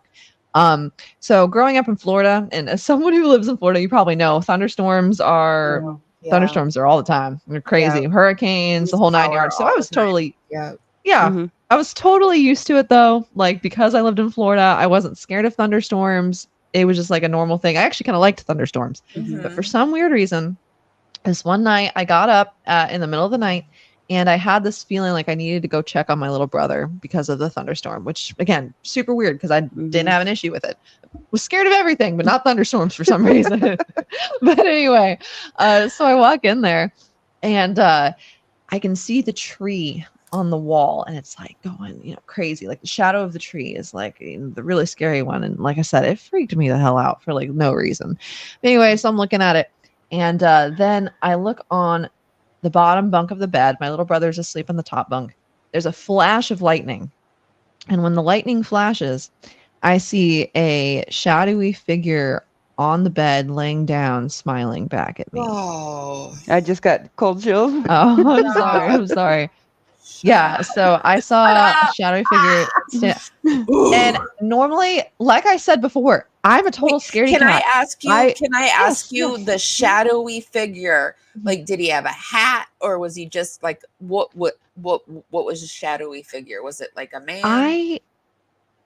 So growing up in Florida, and as someone who lives in Florida, you probably know thunderstorms are all the time. They're crazy. Hurricanes, the whole 9 yards. So I was totally I was totally used to it though. Like because I lived in Florida, I wasn't scared of thunderstorms. It was just like a normal thing. I actually kind of liked thunderstorms. But for some weird reason, this one night I got up in the middle of the night and I had this feeling like I needed to go check on my little brother because of the thunderstorm, which again, super weird because I didn't have an issue with it. Was scared of everything, but not thunderstorms for some reason. But anyway, so I walk in there and I can see the tree on the wall and it's like going, you know, crazy. Like the shadow of the tree is like the really scary one. And like I said, it freaked me the hell out for like no reason. But anyway, so I'm looking at it. And then I look on the bottom bunk of the bed. My little brother's asleep on the top bunk. There's a flash of lightning. And when the lightning flashes, I see a shadowy figure on the bed, laying down, smiling back at me. Oh, I just got cold chills. Oh, I'm sorry. I'm sorry. Yeah, so I saw a shadowy figure and normally, like I said before, I'm a total scaredy cat. Can I ask you? Can I ask you yes. the shadowy figure? Like, did he have a hat, or was he just like what was a shadowy figure? Was it like a man?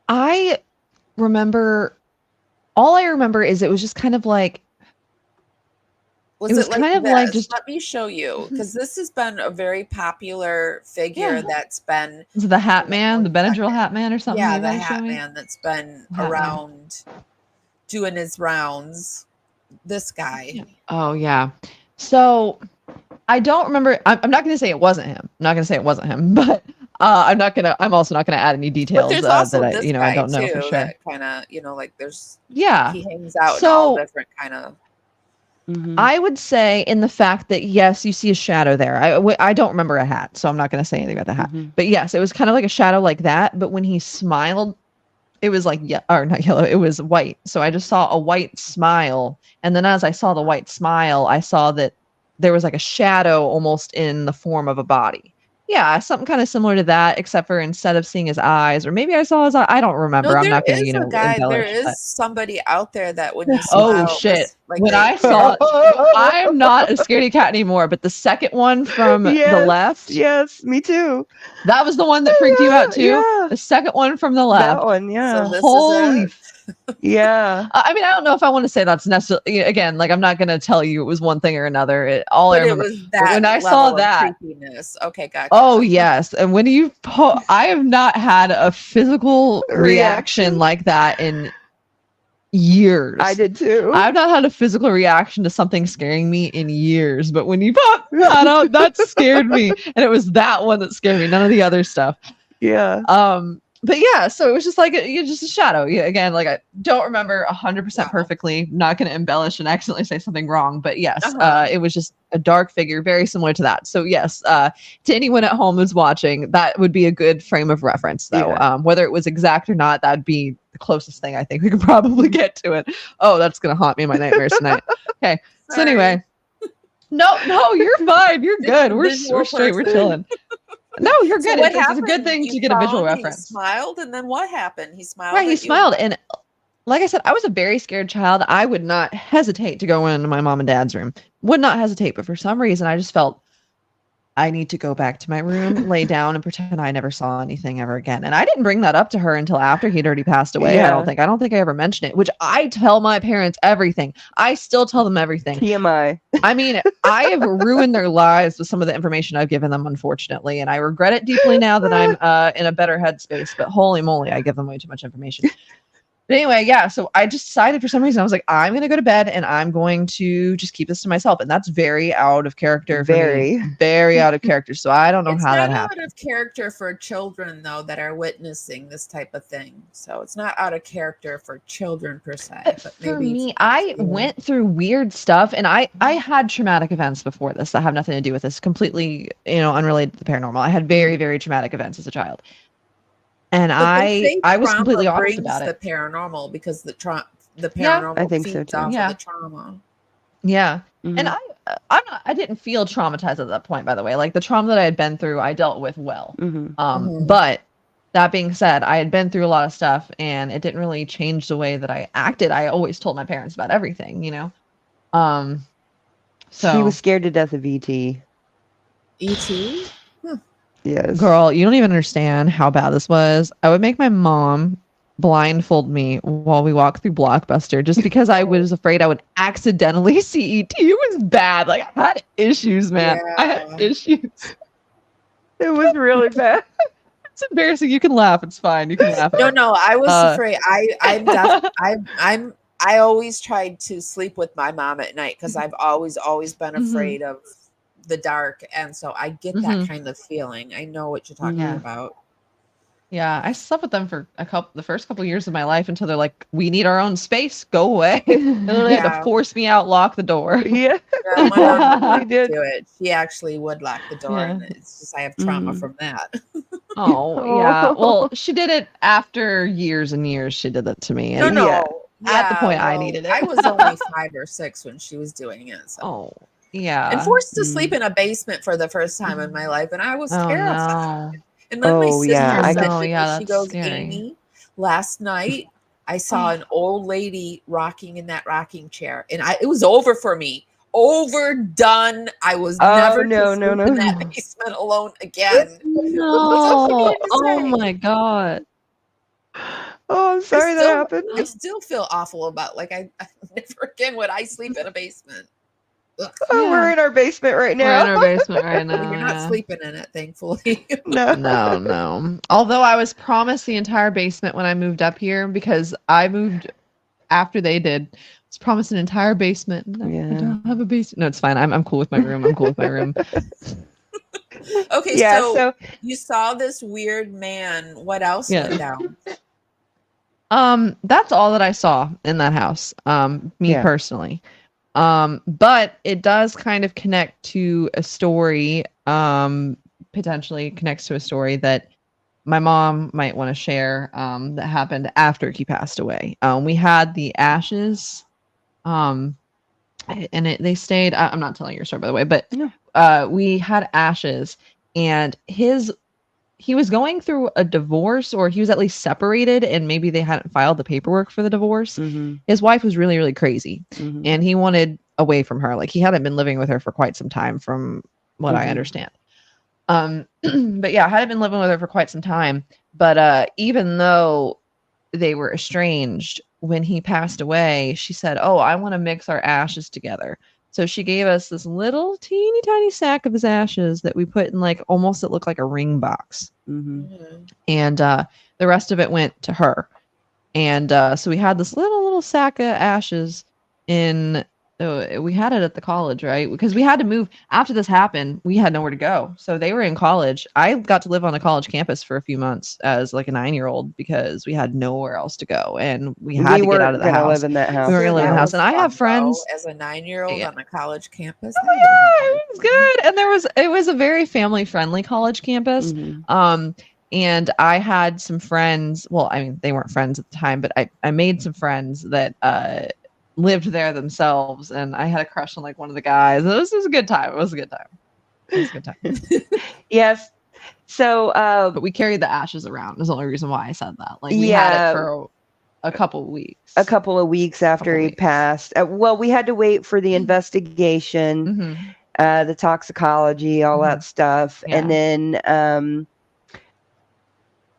I remember. All I remember is it was just kind of like. Was it like kind of like just? Let me show you, because this has been a very popular figure that's been. Is it the Hat Man, the Benadryl Hat Man, or something? Yeah, the Hat Man that's been around doing his rounds. This guy. Oh yeah. So I don't remember. I'm not going to say it wasn't him. I'm not going to say it wasn't him, but I'm also not going to add any details but there's also that I don't know for sure. Kind of, like there's he hangs out in all different kind of. I would say in the fact that yes, you see a shadow there. I don't remember a hat, so I'm not going to say anything about the hat. But yes, it was kind of like a shadow like that. But when he smiled, it was like not yellow. It was white. So I just saw a white smile, and then as I saw the white smile, I saw that there was like a shadow almost in the form of a body. Yeah, something kind of similar to that, except for instead of seeing his eyes, or maybe I saw his eye. I don't remember. No, I'm not going to, there is somebody out there that when you smile, oh shit! When I saw, I'm not a scaredy cat anymore. But the second one from the left, yes, me too. That was the one that freaked you out too. Yeah. The second one from the left, that one, yeah. So holy. Yeah. I mean, I don't know if I want to say that's necessarily, again, like I'm not going to tell you it was one thing or another. I remember was that when I saw that creepiness. Okay, gotcha. Oh yes. And when I have not had a physical reaction like that in years. I did too. I've not had a physical reaction to something scaring me in years, but when you popped that out, that scared me. And it was that one that scared me, none of the other stuff. Yeah. but yeah, so it was just like just a shadow. Yeah, again, like I don't remember 100% perfectly. Not going to embellish and accidentally say something wrong, but yes, it was just a dark figure, very similar to that. So yes, to anyone at home who's watching, that would be a good frame of reference, though. Yeah. Whether it was exact or not, that'd be the closest thing I think we could probably get to it. Oh, that's going to haunt me in my nightmares tonight. Okay, so anyway, no, you're fine. You're good. We're straight. We're chilling. No, you're good. What It's happened? a good thing You to get a visual found, reference. He smiled, and then what happened? He smiled. Right, he smiled, and like I said, I was a very scared child. I would not hesitate to go into my mom and dad's room. Would not hesitate, but for some reason, I just felt I need to go back to my room, lay down, and pretend I never saw anything ever again. And I didn't bring that up to her until after he'd already passed away. Yeah. I don't think I ever mentioned it, which I tell my parents everything. I still tell them everything. TMI. I mean, I have ruined their lives with some of the information I've given them, unfortunately, and I regret it deeply now that I'm in a better headspace. But holy moly, I give them way too much information. But anyway, yeah, so I just decided for some reason, I was like, I'm going to go to bed and I'm going to just keep this to myself. And that's very out of character. Very out of character. So I don't know how that happened. It's not out of character for children, though, that are witnessing this type of thing. So it's not out of character for children per se. But for me, I went through weird stuff, and I had traumatic events before this that have nothing to do with this, completely, unrelated to the paranormal. I had very, very traumatic events as a child. And I was completely honest about it. The paranormal, because the paranormal I think so too. Off of the trauma. Yeah. Mm-hmm. And I didn't feel traumatized at that point, by the way. Like the trauma that I had been through, I dealt with well. Mm-hmm. But that being said, I had been through a lot of stuff, and it didn't really change the way that I acted. I always told my parents about everything, So he was scared to death of E.T. E.T.? Yes. Girl, you don't even understand how bad this was. I would make my mom blindfold me while we walked through Blockbuster just because I was afraid I would accidentally see ET. It was bad. Like, I had issues, man. Yeah. I had issues. It was really bad. It's embarrassing. You can laugh. It's fine. You can laugh. No. I was afraid. I always tried to sleep with my mom at night because I've always been afraid of the dark, and so I get that kind of feeling. I know what you're talking about. Yeah, I slept with them for the first couple of years of my life until they're like, "We need our own space. Go away." They literally had to force me out, lock the door. Yeah, my mom did do it. She actually would lock the door, and it's just I have trauma from that. Oh yeah. Well, she did it after years and years. She did that to me. And No. At the point I needed it. I was only 5 or 6 when she was doing it. So. Oh. Yeah. And forced to sleep in a basement for the first time in my life. And I was terrified. No. And then my sister said, she goes, Amy, last night I saw an old lady rocking in that rocking chair. And it was over for me. Overdone. I was never in that basement alone again. No. Oh my God. Oh, I'm sorry that happened. I still feel awful about I never again would I sleep in a basement. Oh, we're in our basement right now. We're in our basement right now. You're not sleeping in it, thankfully. No. Although I was promised the entire basement when I moved up here because I moved after they did. I was promised an entire basement. I don't have a basement. No, it's fine. I'm cool with my room. Okay, so you saw this weird man. What else went down? That's all that I saw in that house. Personally. But it does kind of connect to a story, potentially connects to a story that my mom might want to share, that happened after he passed away. We had the ashes, and they stayed, I'm not telling your story by the way, but we had ashes, and he was going through a divorce, or he was at least separated, and maybe they hadn't filed the paperwork for the divorce. His wife was really, really crazy, and he wanted away from her. Like, he hadn't been living with her for quite some time, from what I understand. But yeah, hadn't been living with her for quite some time. But even though they were estranged, when he passed away, she said, "Oh, I want to mix our ashes together." So she gave us this little teeny tiny sack of his ashes that we put in almost it looked like a ring box. And the rest of it went to her. And so we had this little sack of ashes in So we had it at the college, right? Because we had to move after this happened. We had nowhere to go. So they were in college. I got to live on a college campus for a few months as like a 9-year-old because we had nowhere else to go and we had to get out of the gonna house. live in that house. We were going to live in the house. And I have friends as a 9-year-old Yeah. on a college campus. Oh yeah, it was good. And it was a very family friendly college campus. Mhm. And I had some friends. Well, I mean, they weren't friends at the time, but I made some friends that lived there themselves, and I had a crush on like one of the guys. This was a good time. It was a good time. It was a good time. Yes. So, But we carried the ashes around. Is the only reason why I said that. Like we had it for a couple of weeks. A couple of weeks after he passed. Well, we had to wait for the investigation, the toxicology, all that stuff, Yeah.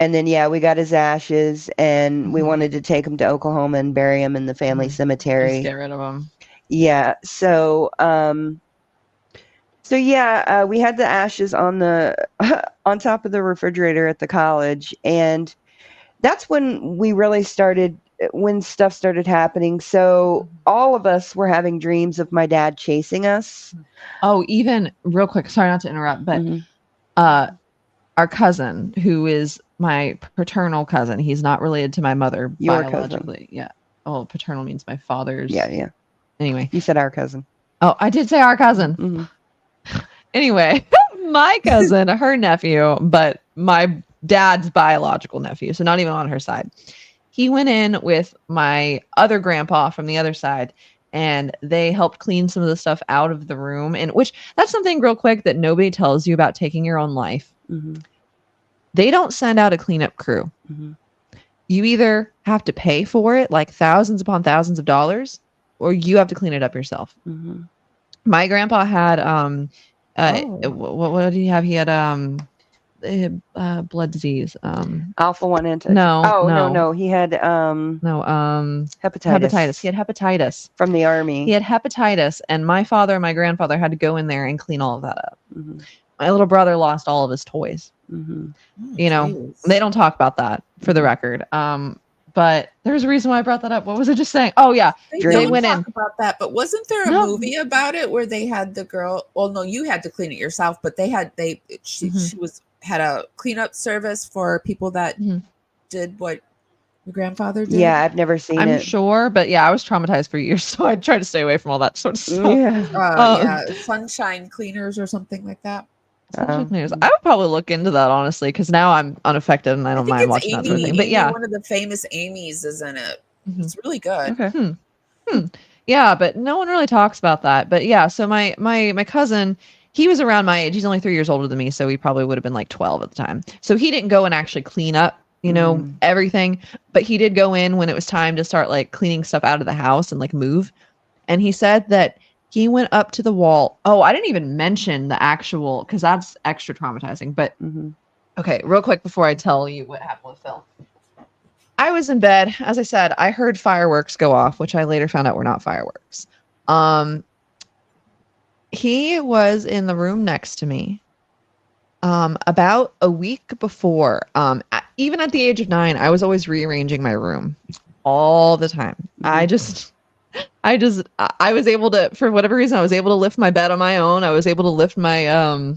and then yeah, we got his ashes, and we wanted to take him to Oklahoma and bury him in the family cemetery. Just get rid of him. Yeah. So, yeah, we had the ashes on the on top of the refrigerator at the college, and that's when we really started. When stuff started happening, so all of us were having dreams of my dad chasing us. Oh, even real quick, sorry not to interrupt, but our cousin, who is my paternal cousin, he's not related to my mother Your biologically. cousin. Yeah. Oh, paternal means my father's. Yeah. Anyway, You said our cousin. Oh, I did say our cousin. Anyway, my cousin, her nephew, but my dad's biological nephew, so not even on her side. He went in with my other grandpa from the other side, and they helped clean some of the stuff out of the room. And which that's something real quick that nobody tells you about taking your own life. They don't send out a cleanup crew. You either have to pay for it, like thousands upon thousands of dollars, or you have to clean it up yourself. My grandpa had what did he have? He had blood disease. Alpha-1 antitrypsin. No. He had hepatitis. He had hepatitis from the army. He had hepatitis, and my father and my grandfather had to go in there and clean all of that up. My little brother lost all of his toys. You know, they don't talk about that for the record. But there's a reason why I brought that up. What was I just saying? Oh yeah, they went in about that. But wasn't there a movie about it where they had the girl? Well, no, you had to clean it yourself, but she had a cleanup service for people that did what your grandfather did. Yeah, I've never seen it. I'm sure, but yeah, I was traumatized for years, so I tried to stay away from all that sort of stuff. Yeah, sunshine cleaners or something like that. I would probably look into that honestly, because now I'm unaffected and I don't mind watching that sort of thing. But yeah, one of the famous Amy's is in it. It's really good. Okay. Yeah, but no one really talks about that. But yeah, so my cousin, he was around my age. He's only 3 years older than me, so he probably would have been like 12 at the time. So he didn't go and actually clean up, everything, but he did go in when it was time to start like cleaning stuff out of the house and like move. And he said that he went up to the wall. Oh, I didn't even mention the actual, because that's extra traumatizing. But okay, real quick before I tell you what happened with Phil. I was in bed. As I said, I heard fireworks go off, which I later found out were not fireworks. He was in the room next to me about a week before. Even at the age of 9, I was always rearranging my room all the time. I was able to, for whatever reason, I was able to lift my bed on my own. I was able to lift my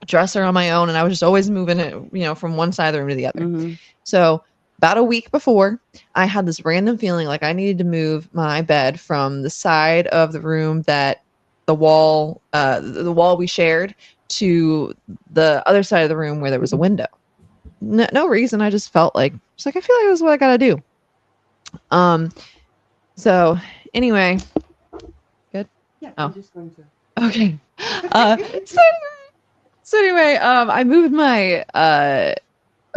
dresser on my own, and I was just always moving it, from one side of the room to the other. So about a week before, I had this random feeling like I needed to move my bed from the side of the room that the wall we shared to the other side of the room where there was a window. No reason. I just felt like, I feel like this is what I gotta do. So anyway, good. Yeah. Oh. I'm just going to. Okay. So anyway, I moved my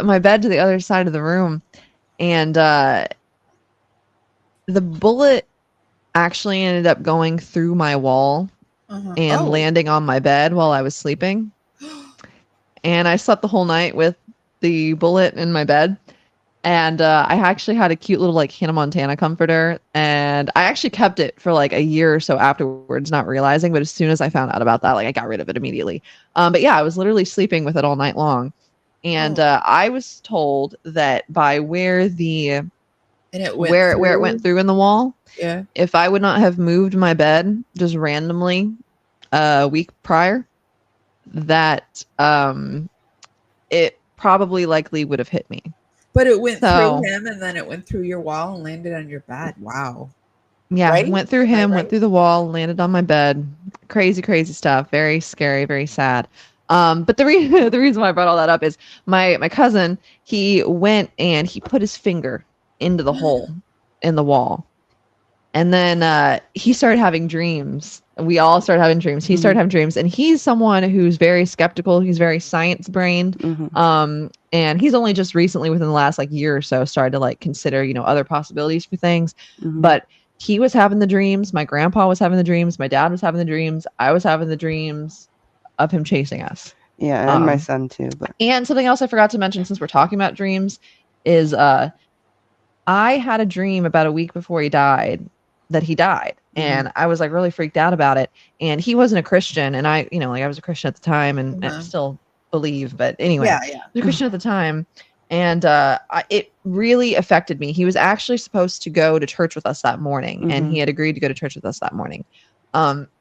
my bed to the other side of the room, and the bullet actually ended up going through my wall and landing on my bed while I was sleeping. And I slept the whole night with the bullet in my bed. And I actually had a cute little like Hannah Montana comforter, and I actually kept it for like a year or so afterwards, not realizing. But as soon as I found out about that, like I got rid of it immediately. But yeah, I was literally sleeping with it all night long, and I was told that by where it went through in the wall, Yeah. If I would not have moved my bed just randomly a week prior, that it probably likely would have hit me. But it went So, through him and then it went through your wall and landed on your bed. Wow. yeah, Right? went through Am I him, right? went through the wall, landed on my bed. Crazy, crazy stuff. Very scary, very sad. But the reason why I brought all that up is my cousin, he went and he put his finger into the hole in the wall. And then he started having dreams. We all started having dreams. He started having dreams, and he's someone who's very skeptical. He's very science brained. And he's only just recently, within the last like year or so, started to like consider, other possibilities for things. But he was having the dreams. My grandpa was having the dreams. My dad was having the dreams. I was having the dreams of him chasing us. Yeah, and my son too. But And something else I forgot to mention, since we're talking about dreams, is I had a dream about a week before he died that he died, and I was like really freaked out about it. And he wasn't a Christian, and I was a Christian at the time, and I still believe, but anyway, I was a Christian at the time, and it really affected me. He was actually supposed to go to church with us that morning, and he had agreed to go to church with us that morning. And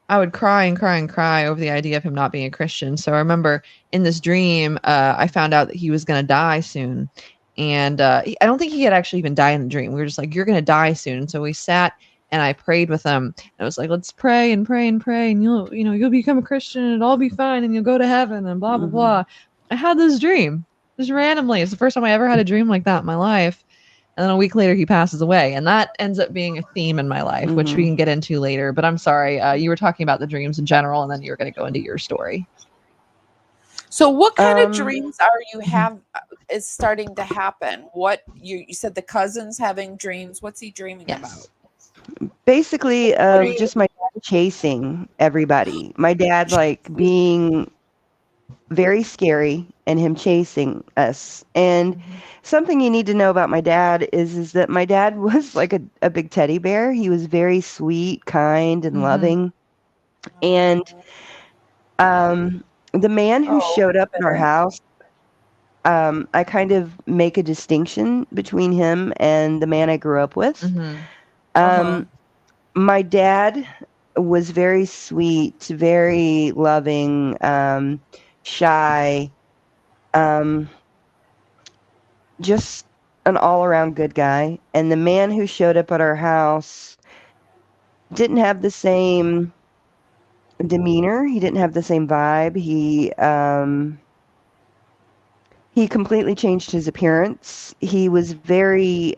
I would cry and cry and cry over the idea of him not being a Christian. So I remember in this dream, I found out that he was going to die soon. And I don't think he had actually even died in the dream. We were just like, you're going to die soon. And so we sat and I prayed with him. And I was like, let's pray and pray and pray. And you'll become a Christian and it'll all be fine. And you'll go to heaven and blah, blah, blah. I had this dream just randomly. It's the first time I ever had a dream like that in my life. And then a week later, he passes away. And that ends up being a theme in my life, which we can get into later. But I'm sorry. You were talking about the dreams in general, and then you were going to go into your story. So what kind of dreams are you have is starting to happen? What you said the cousin's having dreams. What's he dreaming about? Basically, just my dad chasing everybody. My dad like being very scary and him chasing us. And something you need to know about my dad is that my dad was like a big teddy bear. He was very sweet, kind, and loving. And the man who showed up in our house, I kind of make a distinction between him and the man I grew up with. My dad was very sweet, very loving, shy, just an all-around good guy. And the man who showed up at our house didn't have the same demeanor. He didn't have the same vibe. He completely changed his appearance. He was very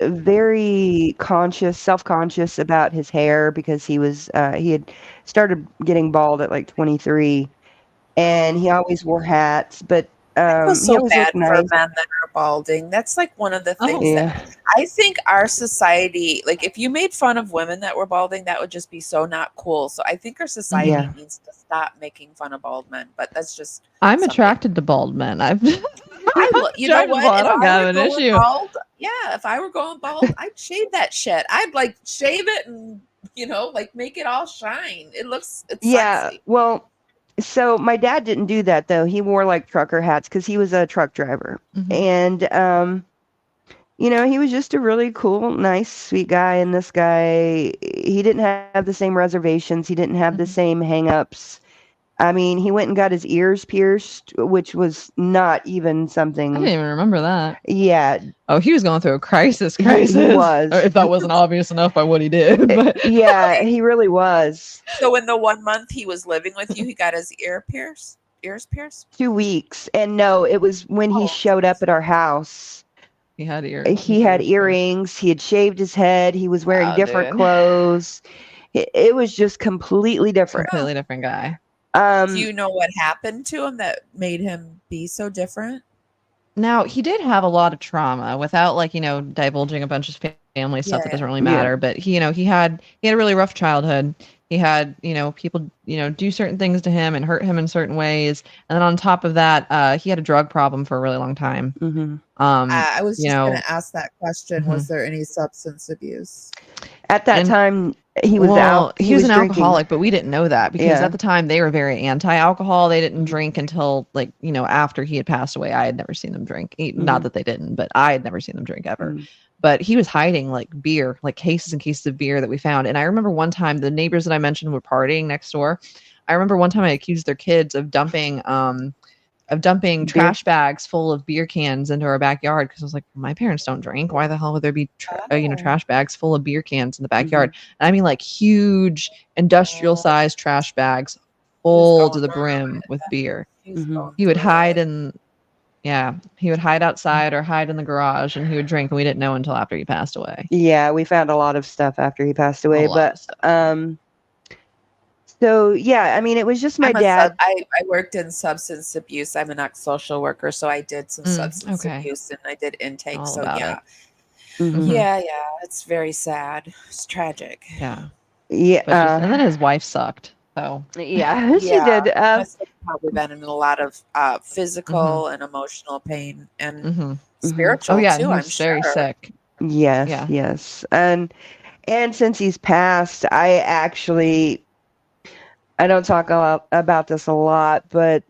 very self-conscious about his hair because he had started getting bald at like 23, and he always wore hats. But I feel so he always bad looked for nice. men that are balding. That's like one of the things that I think our society, like if you made fun of women that were balding, that would just be so not cool. So I think our society needs to stop making fun of bald men. But that's just I'm attracted to bald men. you know what? I don't have an issue. Bald, if I were going bald, I'd shave that shit. I'd like shave it and like make it all shine. It's sexy. Well, so my dad didn't do that though. He wore like trucker hats because he was a truck driver, and he was just a really cool, nice, sweet guy. And this guy, he didn't have the same reservations. He didn't have the same hang-ups. I mean, he went and got his ears pierced, which was not even something. I didn't even remember that. Yeah. Oh, he was going through a crisis. He was. Or if that wasn't obvious enough by what he did. But. Yeah, he really was. So in the 1 month he was living with you, he got his ears pierced? 2 weeks. And no, it was when he showed up at our house. He had earrings. He had earrings. He had shaved his head. He was wearing different clothes. It was just completely different. Completely different guy. Do you know what happened to him that made him be so different? Now, he did have a lot of trauma without divulging a bunch of family stuff that doesn't really matter. But he had a really rough childhood. He had, people, do certain things to him and hurt him in certain ways. And then on top of that, he had a drug problem for a really long time. I was just going to ask that question. Was there any substance abuse? At that And- time, he was Well, out. he was an drinking. alcoholic, but we didn't know that because Yeah. at the time they were very anti-alcohol. They didn't drink until like, after he had passed away. I had never seen them drink. Not that they didn't, but I had never seen them drink ever. But he was hiding like beer, like cases and cases of beer that we found. And I remember one time the neighbors that I mentioned were partying next door. I remember one time I accused their kids of dumping Beer. trash bags full of beer cans into our backyard because I was like, my parents don't drink. Why the hell would there be trash bags full of beer cans in the backyard? And I mean like huge industrial sized trash bags full to the brim with beer. He would hide he would hide outside or hide in the garage and he would drink, and we didn't know until after he passed away. Yeah, we found a lot of stuff after he passed away, but so yeah, I mean, it was just my dad. I worked in substance abuse. I'm an ex-social worker, so I did some substance abuse and I did intake. So yeah. Yeah, it's very sad. It's tragic. Yeah. Yeah. And then his wife sucked. So yeah, she did. Must have probably been in a lot of physical and emotional pain and spiritual too. I'm very sick. Yes. And since he's passed, I don't talk about this a lot, but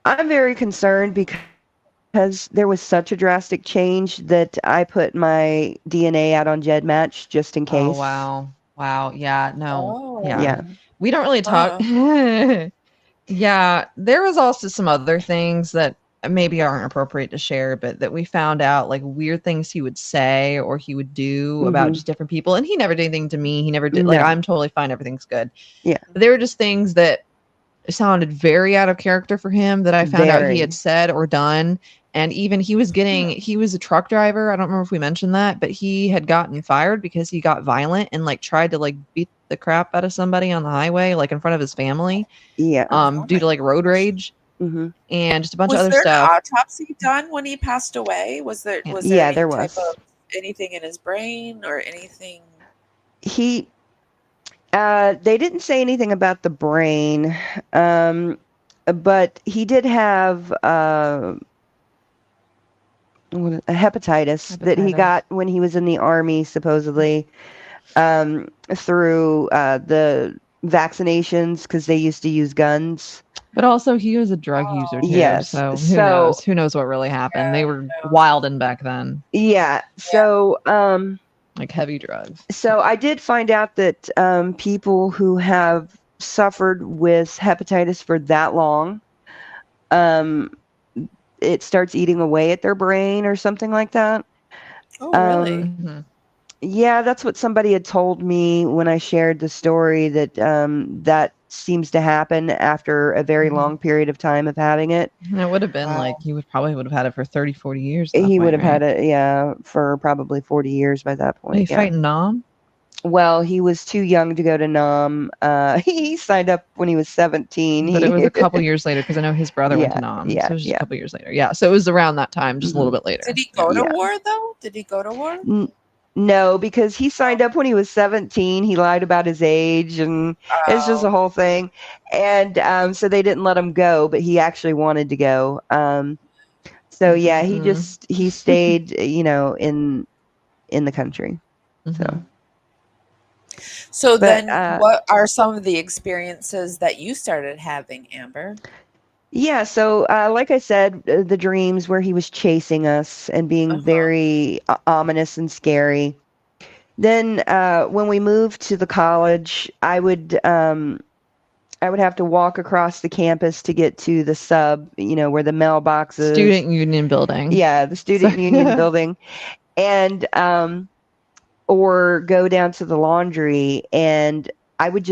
I'm very concerned because there was such a drastic change that I put my DNA out on GEDmatch just in case. Oh, wow. Yeah, no. Yeah. We don't really talk. Yeah, there was also some other things that maybe aren't appropriate to share, but that we found out, like weird things he would say or he would do about just different people. And he never did anything to me. He never did. Like, I'm totally fine. Everything's good. Yeah. But there were just things that sounded very out of character for him that I found out he had said or done. And even he was a truck driver. I don't remember if we mentioned that, but he had gotten fired because he got violent and like tried to like beat the crap out of somebody on the highway, like in front of his family. Yeah. Due to like road rage. And just a bunch of other stuff. Was there an autopsy done when he passed away? Was there there was type of anything in his brain or anything? They didn't say anything about the brain, but he did have a hepatitis that he got when he was in the army, supposedly, through the vaccinations because they used to use guns. But also he was a drug user too. Yes. So who knows what really happened? They were wilding back then. Yeah. So like heavy drugs. So I did find out that people who have suffered with hepatitis for that long, it starts eating away at their brain or something like that. Oh, really? Yeah, that's what somebody had told me when I shared the story, that that seems to happen after a very long period of time of having it. And it would have been like he would have had it for 30, 40 years. He would have had it, for probably 40 years by that point. He fighting Nam? Well, he was too young to go to Nam. He signed up when he was 17. But it was a couple years later because I know his brother went to Nam. So it was just a couple years later. Yeah, so it was around that time, just a little bit later. Did he go to war, though? Did he go to war? No, because he signed up when he was 17. He lied about his age, and it's just a whole thing. And so they didn't let him go, but he actually wanted to go. So yeah, he stayed, in the country. So then what are some of the experiences that you started having, Amber? Yeah, so like I said, the dreams where he was chasing us and being very ominous and scary. Then when we moved to the college, I would have to walk across the campus to get to the sub, where the mailboxes. Student Union Building. Yeah, the Student Union Building. And or go down to the laundry, and I would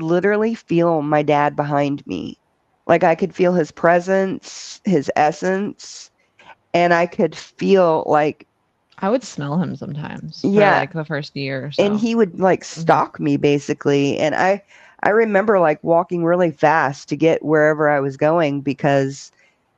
literally feel my dad behind me. Like I could feel his presence, his essence, and I could feel like I would smell him sometimes. Yeah, for like the first year or so. And he would like stalk me basically, and I remember like walking really fast to get wherever I was going because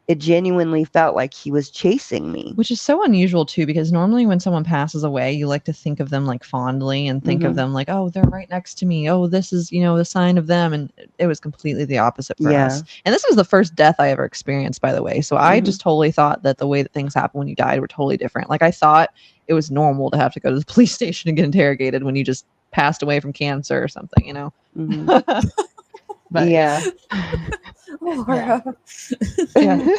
it genuinely felt like he was chasing me. Which is so unusual too, because normally when someone passes away, you like to think of them like fondly and think of them like, oh, they're right next to me. Oh, this is, the sign of them. And it was completely the opposite for us. And this was the first death I ever experienced, by the way. So I just totally thought that the way that things happen when you died were totally different. Like I thought it was normal to have to go to the police station and get interrogated when you just passed away from cancer or something, you know. Mhm. But Yeah. Laura, yeah,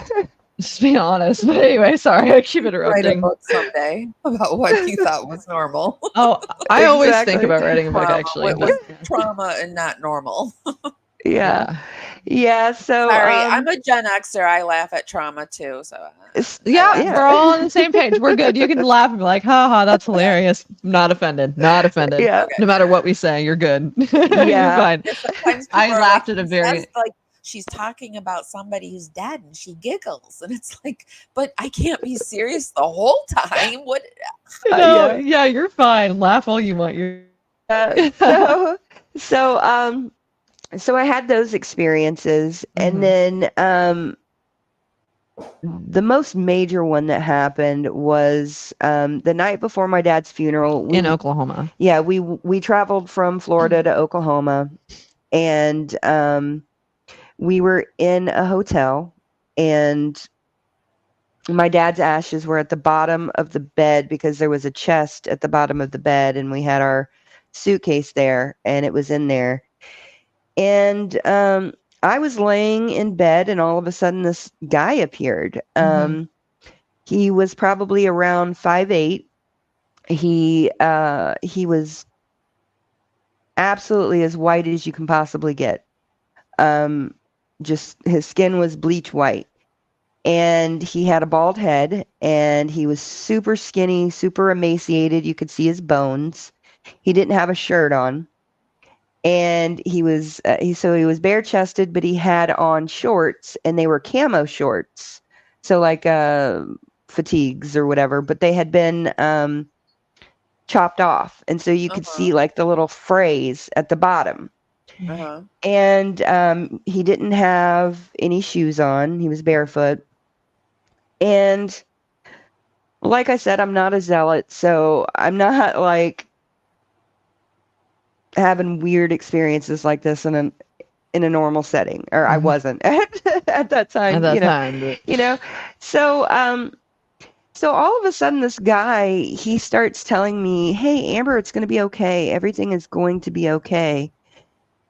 just being honest. But anyway, sorry, I keep write a interrupting. book someday about what you thought was normal. Oh, I always think Exactly. about writing a book Trauma. actually, What but was trauma and not normal? Yeah. Yeah. So Sorry, I'm a Gen Xer. I laugh at trauma too. So yeah, Yeah. we're all on the same page. We're good. You can laugh and be like, haha, that's hilarious. Not offended. Not offended. Yeah. Okay. No matter what we say, you're good. You're Yeah. fine. Sometimes I people are laughed like, at a "She very says, like she's talking about somebody who's dead and she giggles, and it's like, but I can't be serious the whole time. What? no, Yeah. yeah, you're fine. Laugh all you want. You're So I had those experiences, and then the most major one that happened was the night before my dad's funeral. in Oklahoma. Yeah, we traveled from Florida to Oklahoma, and we were in a hotel, and my dad's ashes were at the bottom of the bed because there was a chest at the bottom of the bed, and we had our suitcase there, and it was in there. And I was laying in bed, and all of a sudden, this guy appeared. He was probably around 5'8". He was absolutely as white as you can possibly get. Just his skin was bleach white, and he had a bald head, and he was super skinny, super emaciated. You could see his bones. He didn't have a shirt on, and he was bare chested, but he had on shorts, and they were camo shorts, so like fatigues or whatever, but they had been chopped off, and so you could see like the little frays at the bottom. And he didn't have any shoes on. He was barefoot. And like I said, I'm not a zealot, so I'm not like having weird experiences like this in a normal setting, or I wasn't at that time. At that time, but... So all of a sudden, this guy, he starts telling me, "Hey, Amber, it's going to be okay. Everything is going to be okay."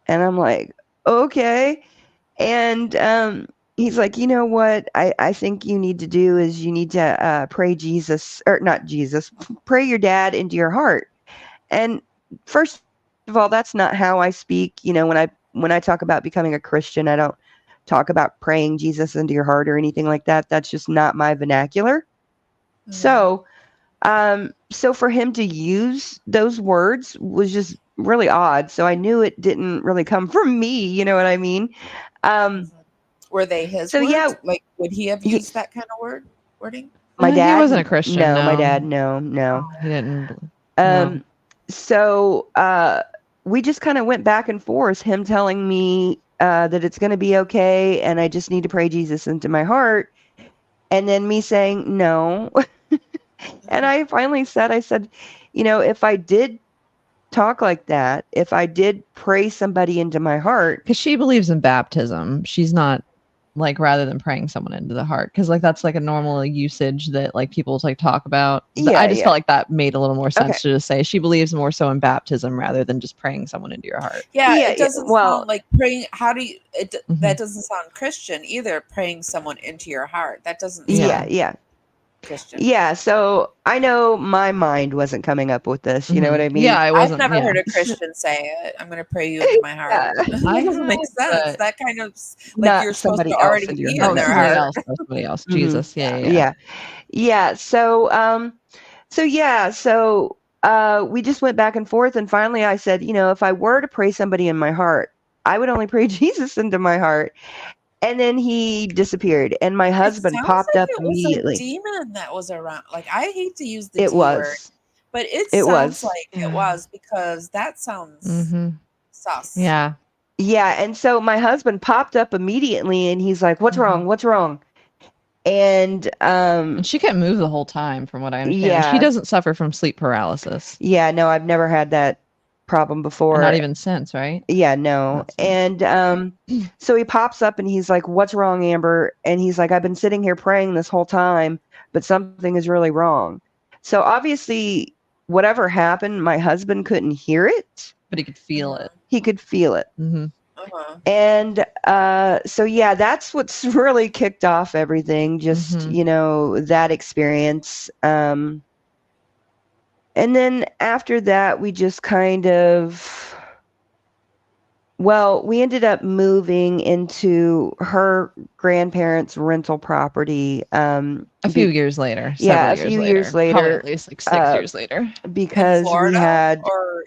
And I'm like, "Okay." And he's like, "You know what? I think you need to do is you need to pray Jesus, or not Jesus, pray your dad into your heart." And first of all, that's not how I speak. You know, when I talk about becoming a Christian, I don't talk about praying Jesus into your heart or anything like that. That's just not my vernacular. So for him to use those words was just really odd. So I knew it didn't really come from me. You know what I mean? Were they his words? Yeah, like would he have used that kind of wording? My dad, he wasn't a Christian. No, my dad, no. He didn't. So we just kind of went back and forth. Him telling me that it's going to be okay, and I just need to pray Jesus into my heart, and then me saying no. And I finally said, you know, if I did talk like that, if I did pray somebody into my heart, because she believes in baptism, she's not like, rather than praying someone into the heart, because like that's like a normal usage that like people like talk about. I just felt like that made a little more sense to just say she believes more so in baptism rather than just praying someone into your heart. It doesn't sound like praying. How do you? That doesn't sound Christian either. Praying someone into your heart. That doesn't. Sound Christian. Yeah, so I know my mind wasn't coming up with this. You know what I mean? Yeah, I wasn't. I've never heard a Christian say it. I'm going to pray you into my heart. That doesn't make sense. That kind of like you're supposed to already be in their heart. Somebody else. Jesus. Yeah. So we just went back and forth, and finally I said, you know, if I were to pray somebody in my heart, I would only pray Jesus into my heart. And then he disappeared, and my husband popped up immediately. It was a demon that was around. Like, I hate to use the T word, but it sounds like it was, because that sounds sus. Yeah. And so my husband popped up immediately, and he's like, "What's wrong? What's wrong?" And she can't move the whole time, from what I understand. Yeah. She doesn't suffer from sleep paralysis. Yeah, no, I've never had that problem before. Not even since, right? Yeah, no. And so he pops up and he's like, "What's wrong, Amber?" And he's like, "I've been sitting here praying this whole time, but something is really wrong." So obviously, whatever happened, my husband couldn't hear it. But he could feel it. He could feel it. Mm-hmm. And so, yeah, that's what's really kicked off everything. Just, that experience. And then after that, we just kind of, we ended up moving into her grandparents' rental property. A few years later. Yeah, a few years later. Probably at least like 6 years later. Because we had,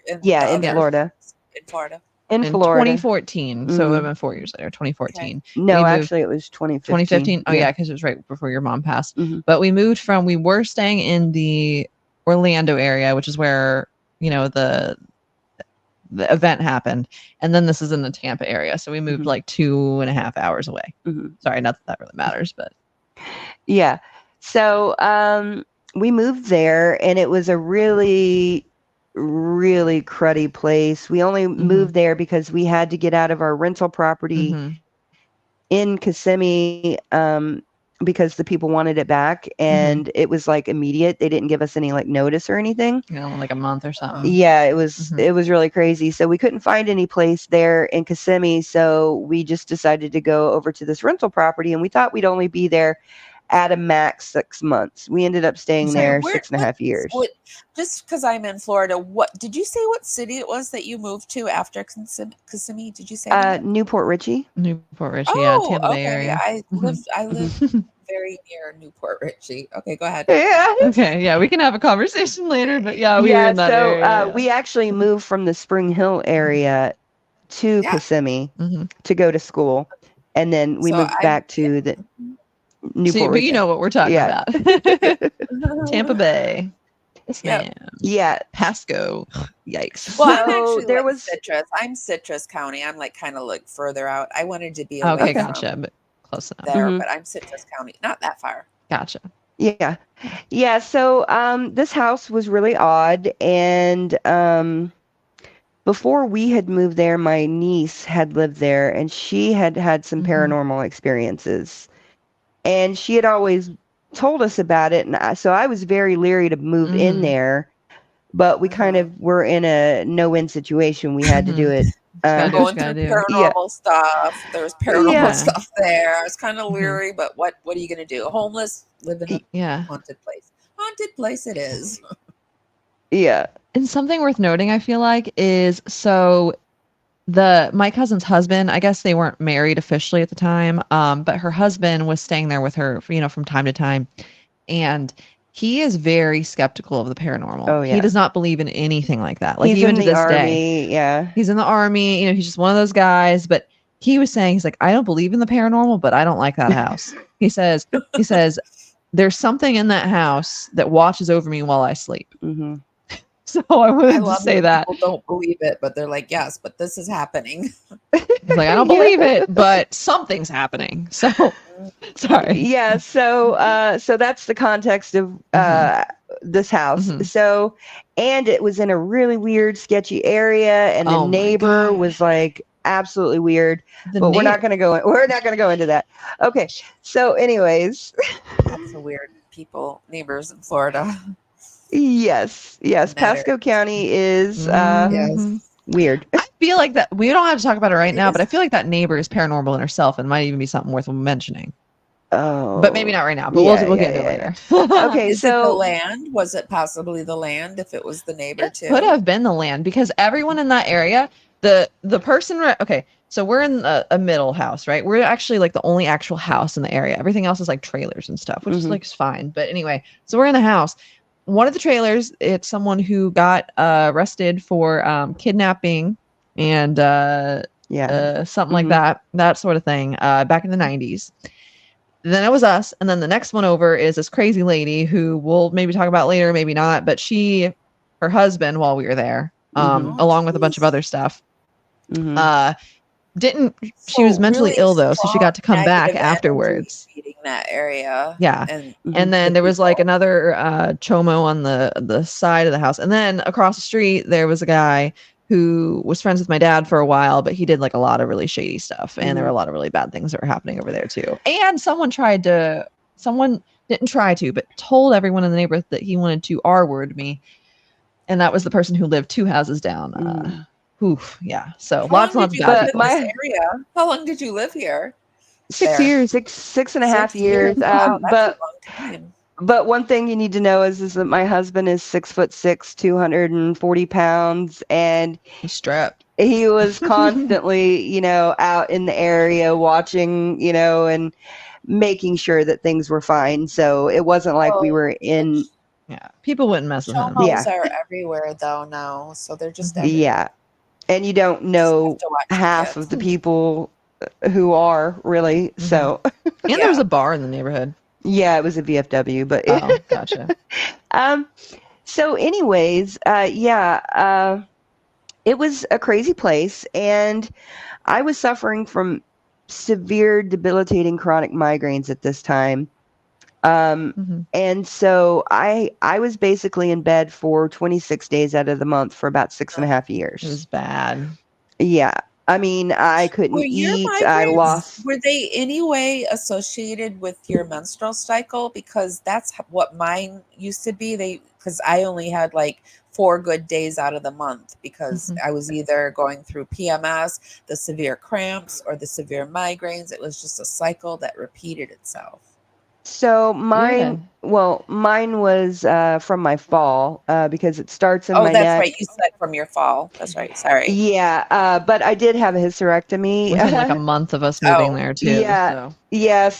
in Florida. In Florida. In Florida. 2014. So it would have been 4 years later, 2014. Okay. No, actually it was 2015. 2015? Oh, yeah, because it was right before your mom passed. Mm-hmm. But we were staying in the Orlando area, which is where, the event happened. And then this is in the Tampa area. So we moved like 2.5 hours away. Mm-hmm. Sorry, not that really matters, but. Yeah. So we moved there, and it was a really cruddy place. We only moved there because we had to get out of our rental property in Kissimmee because the people wanted it back, and it was like immediate. They didn't give us any like notice or anything. Like a month or something. Yeah, it was really crazy. So we couldn't find any place there in Kissimmee, so we just decided to go over to this rental property, and we thought we'd only be there at a max 6 months. We ended up staying there 6.5 years. Just because I'm in Florida, what did you say? What city it was that you moved to after Kissimmee? Did you say Newport Richie? Newport Richie, yeah, Tampa Bay area. I live very near Newport Richie. Okay, go ahead. Yeah. Okay, yeah, we can have a conversation later, but yeah, we were in that area. We actually moved from the Spring Hill area to Kissimmee to go to school, and then we moved back to the Newport. But you know what we're talking about. Tampa Bay. Yes, ma'am. Yeah. Pasco. Yikes. Well, I'm actually Citrus. I'm Citrus County. I'm like kind of like further out. I wanted to be away gotcha, but close enough. There, but I'm Citrus County, not that far. Gotcha. Yeah. Yeah. So this house was really odd, and before we had moved there, my niece had lived there, and she had some paranormal experiences. And she had always told us about it. And so I was very leery to move in there. But we kind of were in a no-win situation. We had to do it. Going through paranormal stuff. There was paranormal stuff there. I was kind of leery, but what are you going to do? Homeless, live in a haunted place. Haunted place it is. Yeah. And something worth noting, I feel like, is my cousin's husband, I guess they weren't married officially at the time, but her husband was staying there with her, from time to time. And he is very skeptical of the paranormal. Oh, yeah. He does not believe in anything like that. Like, even to this day. Yeah. He's in the army. He's just one of those guys. But he was saying, he's like, I don't believe in the paranormal, but I don't like that house. He says, there's something in that house that watches over me while I sleep. Mm-hmm. So I wanted to say that. People don't believe it, but they're like, yes, but this is happening. He's like, I don't believe it, but something's happening. So, sorry. Yeah. So that's the context of this house. So, and it was in a really weird, sketchy area, and the neighbor was like absolutely weird. We're not going to go. We're not going to go into that. Okay. So, anyways, that's the weird neighbors in Florida. Yes. Pasco County is weird. I feel like that we don't have to talk about it right now, but I feel like that neighbor is paranormal in herself and might even be something worth mentioning. Oh, but maybe not right now. But we'll get into it later. Okay, is it the land? Was it possibly the land? If it was the neighbor too, could have been the land because everyone in that area, the person. Okay, so we're in a middle house, right? We're actually like the only actual house in the area. Everything else is like trailers and stuff, which is like fine. But anyway, so we're in the house. One of the trailers, it's someone who got arrested for kidnapping and something like that sort of thing back in the 90s. Then it was us. And then the next one over is this crazy lady who we'll maybe talk about later, maybe not. But her husband, while we were there, along with a bunch of other stuff, she was mentally ill though, so she got to come back afterwards. Feeding that area. Yeah. And then there was like another chomo on the side of the house. And then across the street there was a guy who was friends with my dad for a while, but he did like a lot of really shady stuff. And there were a lot of really bad things that were happening over there too. And someone didn't try to, but told everyone in the neighborhood that he wanted to R-word me. And that was the person who lived 2 houses down. Oof, yeah. So How lots long and lots did of you bad live people. in this area? How long did you live here? 6 There. years, six and a half 6 years. years. Wow, that's a long time. But one thing you need to know is that my husband is 6'6", 240 pounds, and He's strapped. he was constantly, out in the area watching, and making sure that things were fine. So it wasn't like we were in. Yeah, people wouldn't mess with him. Chomos are everywhere though now, so they're just everywhere. Yeah, and you don't You just know have to watch half kids. of the people who are really. So And there was a bar in the neighborhood. yeah, it was a VFW, but Oh, gotcha. So anyways, it was a crazy place, and I was suffering from severe debilitating chronic migraines at this time. And so I was basically in bed for 26 days out of the month for about 6.5 years. It was bad. Yeah. I mean, I couldn't Were your eat. I migraines, lost. were they any way associated with your menstrual cycle? Because that's what mine used to be. Because I only had like 4 good days out of the month because I was either going through PMS, the severe cramps, or the severe migraines. It was just a cycle that repeated itself. So mine was from my fall because it starts in my neck. Oh, that's right. You said from your fall. That's right. Sorry. Yeah, but I did have a hysterectomy. Within like a month of us moving there too. Yeah,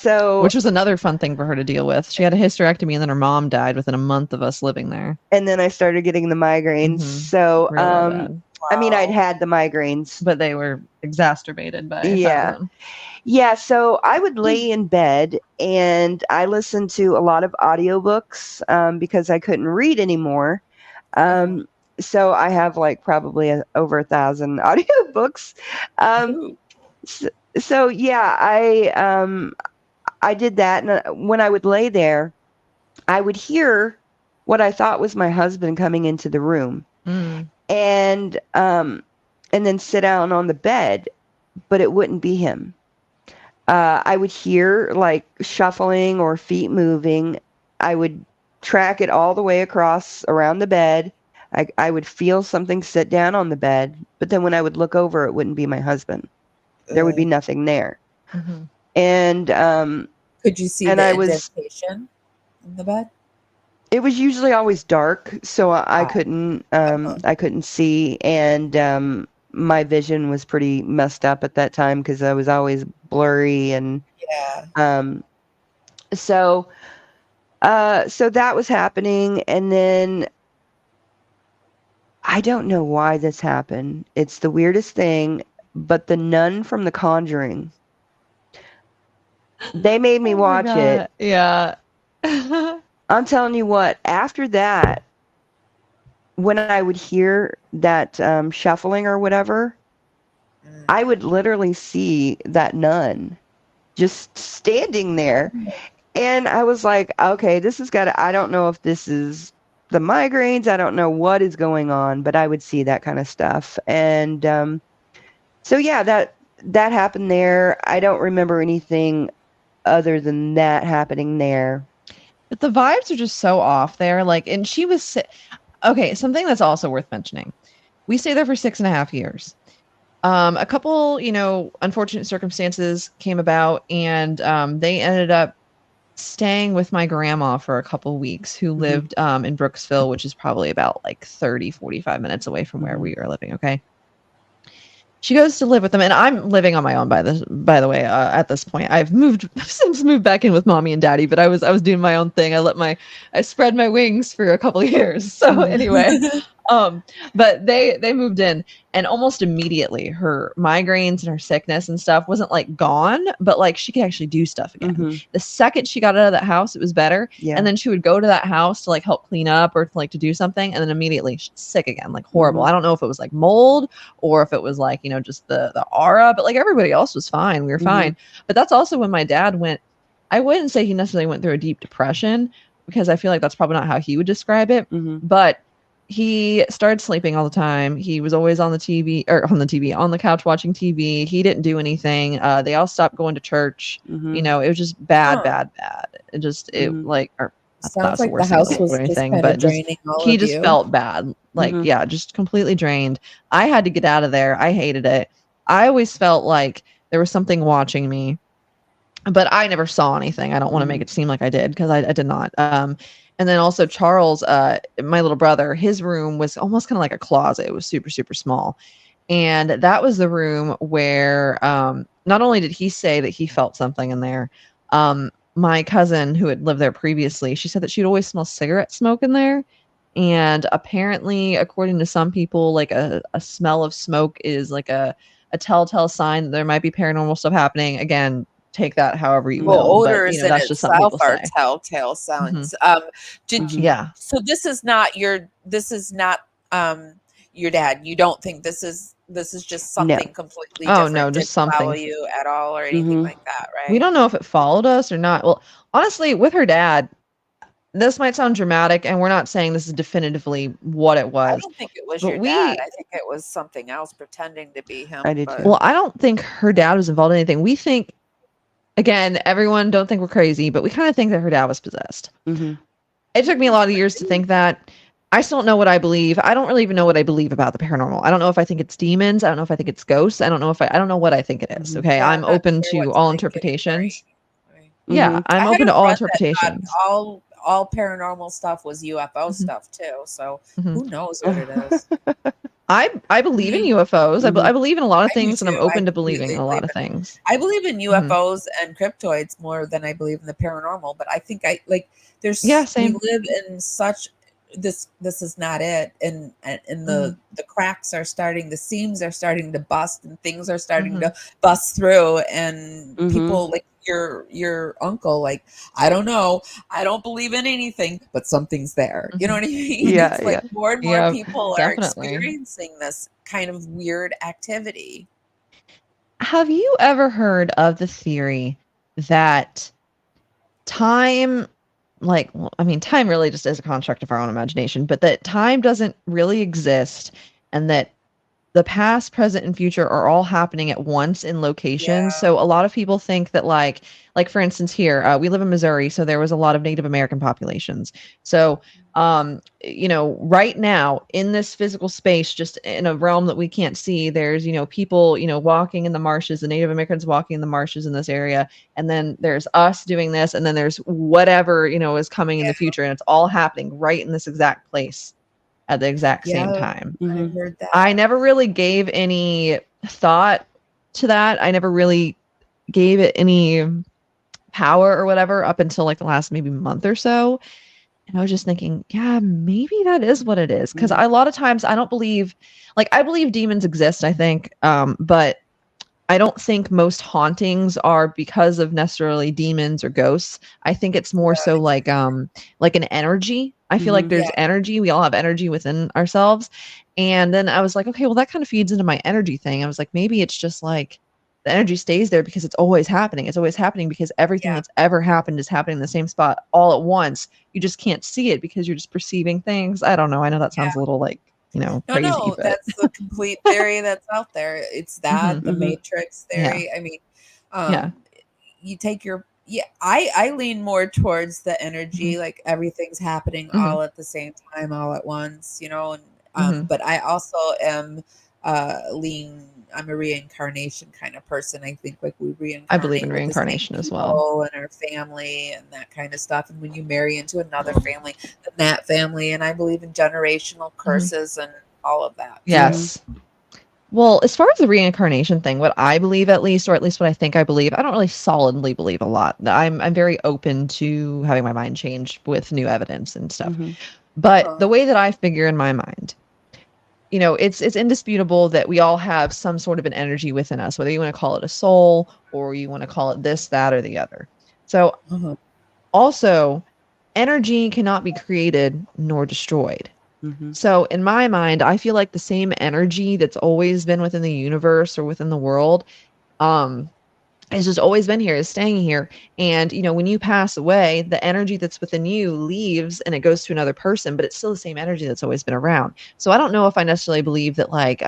which was another fun thing for her to deal with. She had a hysterectomy and then her mom died within a month of us living there. And then I started getting the migraines. So, I mean, I'd had the migraines, but they were exacerbated by Tylenol. Yeah, so I would lay in bed and I listened to a lot of audiobooks because I couldn't read anymore. So I have like probably over 1,000 audiobooks. So yeah, I did that, and when I would lay there, I would hear what I thought was my husband coming into the room, and then sit down on the bed, but it wouldn't be him. I would hear like shuffling or feet moving. I would track it all the way across around the bed. I would feel something sit down on the bed, but then when I would look over, it wouldn't be my husband. There would be nothing there. And could you see the indentation in the bed? It was usually always dark, so I couldn't see, and my vision was pretty messed up at that time because I was always blurry, and so that was happening, and then I don't know why this happened. It's the weirdest thing, but the nun from The Conjuring, they made me watch it. Yeah. I'm telling you what, after that, when I would hear that shuffling or whatever, I would literally see that nun just standing there. And I was like, okay, this has got to, I don't know if this is the migraines. I don't know what is going on, but I would see that kind of stuff. And so, yeah, that happened there. I don't remember anything other than that happening there. But the vibes are just so off there. Like, and she was okay. Something that's also worth mentioning. We stayed there for 6.5 years. A couple, unfortunate circumstances came about, and they ended up staying with my grandma for a couple weeks, who lived in Brooksville, which is probably about like 30, 45 minutes away from where we are living. Okay. She goes to live with them, and I'm living on my own by the way. At this point, I've since moved back in with mommy and daddy, but I was doing my own thing. I spread my wings for a couple of years. So anyway, but they moved in, and almost immediately her migraines and her sickness and stuff wasn't like gone, but like she could actually do stuff again. The second she got out of that house, it was better. And then she would go to that house to like help clean up or to like to do something, and then immediately she's sick again, like horrible. I don't know if it was like mold or if it was like, just the aura, but like everybody else was fine. We were fine. But that's also when my dad went, I wouldn't say he necessarily went through a deep depression, because I feel like that's probably not how he would describe it. But he started sleeping all the time. He was always on the TV or on the couch watching TV. He didn't do anything. They all stopped going to church. Mm-hmm. You know, it was just bad, Huh. bad, bad. It just, Mhm. like, or not that Sounds was the like the worst thing in the house world or was just anything, kind of but just draining all he of just you. felt bad. Like, Mhm. yeah, just completely drained. I had to get out of there. I hated it. I always felt like there was something watching me, but I never saw anything. I don't want to make Mhm. it seem like I did, because I did not. And then also Charles, my little brother, his room was almost kind of like a closet. It was super, super small. And that was the room where not only did he say that he felt something in there, my cousin who had lived there previously, she said that she'd always smell cigarette smoke in there. And apparently, according to some people, like a smell of smoke is like a telltale sign that there might be paranormal stuff happening. Again, take that however you Well, will, but odors in that's just something itself people are say. telltale Mhm. signs. Did Mhm. Yeah. so this is not your dad. You don't think this is just No. something completely Oh no, different. just Didn't follow something. you at all or anything Mhm. like that, We right? don't know if it followed us or not. Well, honestly, with her dad, this might sound dramatic, and we're not saying this is definitively what it I was, don't think it was but your dad. I think it was something else pretending to be I him, did but too. well, I don't think her dad was involved in anything. We think, again, everyone don't think we're crazy, but we kind of think that her dad was possessed. Mhm. It took me a lot of years to think that. I still don't know what I believe. I don't really even know what I believe about the paranormal. I don't know if I think it's demons. I don't know if I think it's ghosts. I don't know if I don't know what I think it is. Mhm. Okay. yeah, I'm I'm not open sure what to to all think anymore. interpretations. Yeah, Mhm. I'm I had open a to all friend that thought interpretations. all paranormal stuff was UFO Mhm, stuff too. So mhm. who knows what it is? I believe in Me, UFOs. I Mhm. believe in a lot of I do things, and I'm too. I open to believing in completely a lot believe of in. things. I believe in Mhm. UFOs and cryptoids more than I believe in the paranormal. But I think I like Yeah, we same. live in such this is not it, and Mhm, the cracks are starting, the seams are starting to bust, and things are starting to mhm, bust through, and Mhm. people like your uncle, like, I don't know, I don't believe in anything, but something's there. You know mhm, what I mean? mhm. Yeah, It's like yeah. more and more Yeah, people are definitely. experiencing this kind of weird activity. Have you ever heard of the theory that time, like, well, I mean, time really just is a construct of our own imagination, but that time doesn't really exist, and that the past, present, and future are all happening at once in locations. Yeah. So a lot of people think that, like for instance, here we live in Missouri, so there was a lot of Native American populations. So, right now in this physical space, just in a realm that we can't see, there's people walking in the marshes, the Native Americans walking in the marshes in this area, and then there's us doing this, and then there's whatever is coming in the Yeah. future, and it's all happening right in this exact place at the exact same Yeah. time. I've Mhm. heard I that. never really gave any thought to that. I never really gave it any power or whatever up until like the last maybe month or so. And I was just thinking, yeah, maybe that is what it is. Because Mhm. a lot of times I don't believe, like, I believe demons exist, I think. But I don't think most hauntings are because of necessarily demons or ghosts. I think it's more so like an energy. I feel like Mhm. there's Yeah. energy. We all have energy within ourselves. And then I was like, okay, well that kind of feeds into my energy thing. I was like, maybe it's just like the energy stays there because it's always happening. It's always happening because everything Yeah. that's ever happened is happening in the same spot all at once. You just can't see it because you're just perceiving things. I don't know. I know that sounds a little like, No, crazy, no, but that's the complete theory that's out there. It's mhm, that, the Mhm. Matrix yeah. theory. I mean, Yeah. you take your yeah, I lean more towards the Mhm, energy, like everything's happening mhm, all at the same time, all at once, and mhm. but I also am lean I'm a reincarnation kind of person. I think like we I believe reincarnate in with the same reincarnation as well. people and our family and that kind of stuff. And when you marry into another family, then that family, and I believe in generational Mhm. curses and all of that. So Mhm. Yes. Well, as far as the reincarnation thing, what I believe at least, or at least what I think I believe, I don't really solidly believe a lot. I'm very open to having my mind changed with new evidence and stuff. Mhm. But uh, the way that I figure in my mind, it's indisputable that we all have some sort of an energy within us, whether you want to call it a soul or you want to call it this, that, or the other. So uh-huh. also, energy cannot be created nor destroyed. Mhm. So in my mind, I feel like the same energy that's always been within the universe or within the world, um, has just always been here, is staying here. And, you know, when you pass away, the energy that's within you leaves and it goes to another person, but it's still the same energy that's always been around. So I don't know if I necessarily believe that, like,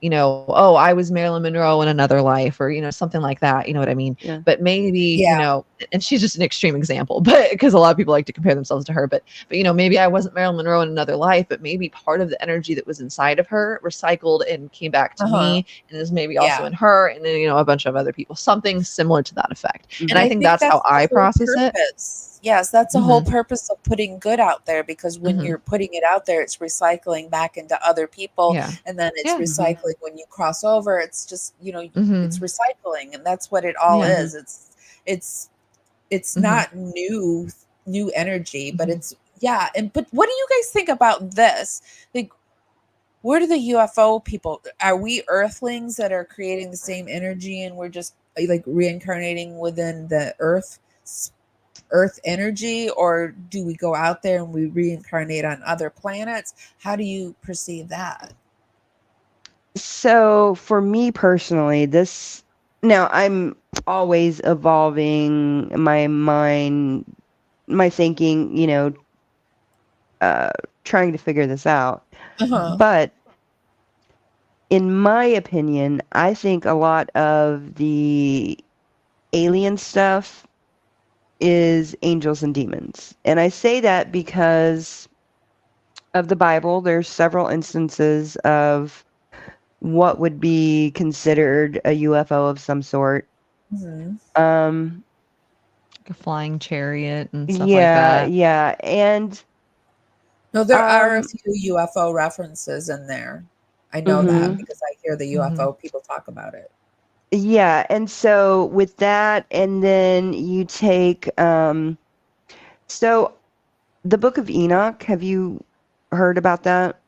you know, oh, I was Marilyn Monroe in another life, or, you know, something like that. You know what I mean? Yeah. But maybe, Yeah. you know, and she's just an extreme example, but because a lot of people like to compare themselves to her, but, you know, maybe I wasn't Marilyn Monroe in another life, but maybe part of the energy that was inside of her recycled and came back to me, and is maybe also in her, and then, you know, a bunch of other people, something similar to that effect. And I think that's how I the whole process it. purpose. Yes, that's the whole purpose of putting good out there, because when you're putting it out there, it's recycling back into other people, Yeah. and then it's Yeah. recycling when you cross over. It's just, you know, it's recycling, and that's what it all Yeah. is. It's not new energy, but it's but what do you guys think about this? Like, where do the UFO people, are we earthlings that are creating the same energy, and we're just like reincarnating within the earth energy, or do we go out there and we reincarnate on other planets? How do you perceive that? So for me personally, now I'm always evolving my mind, my thinking, you know, trying to figure this out. But in my opinion, I think a lot of the alien stuff is angels and demons. And I say that because of the Bible. There's several instances of what would be considered a UFO of some sort. Like a flying chariot and stuff like Yeah, that. yeah. And No, there are a few UFO references in there. I know that because I hear the UFO people talk about it. Yeah, and so with that, and then you take so the Book of Enoch, have you heard about that?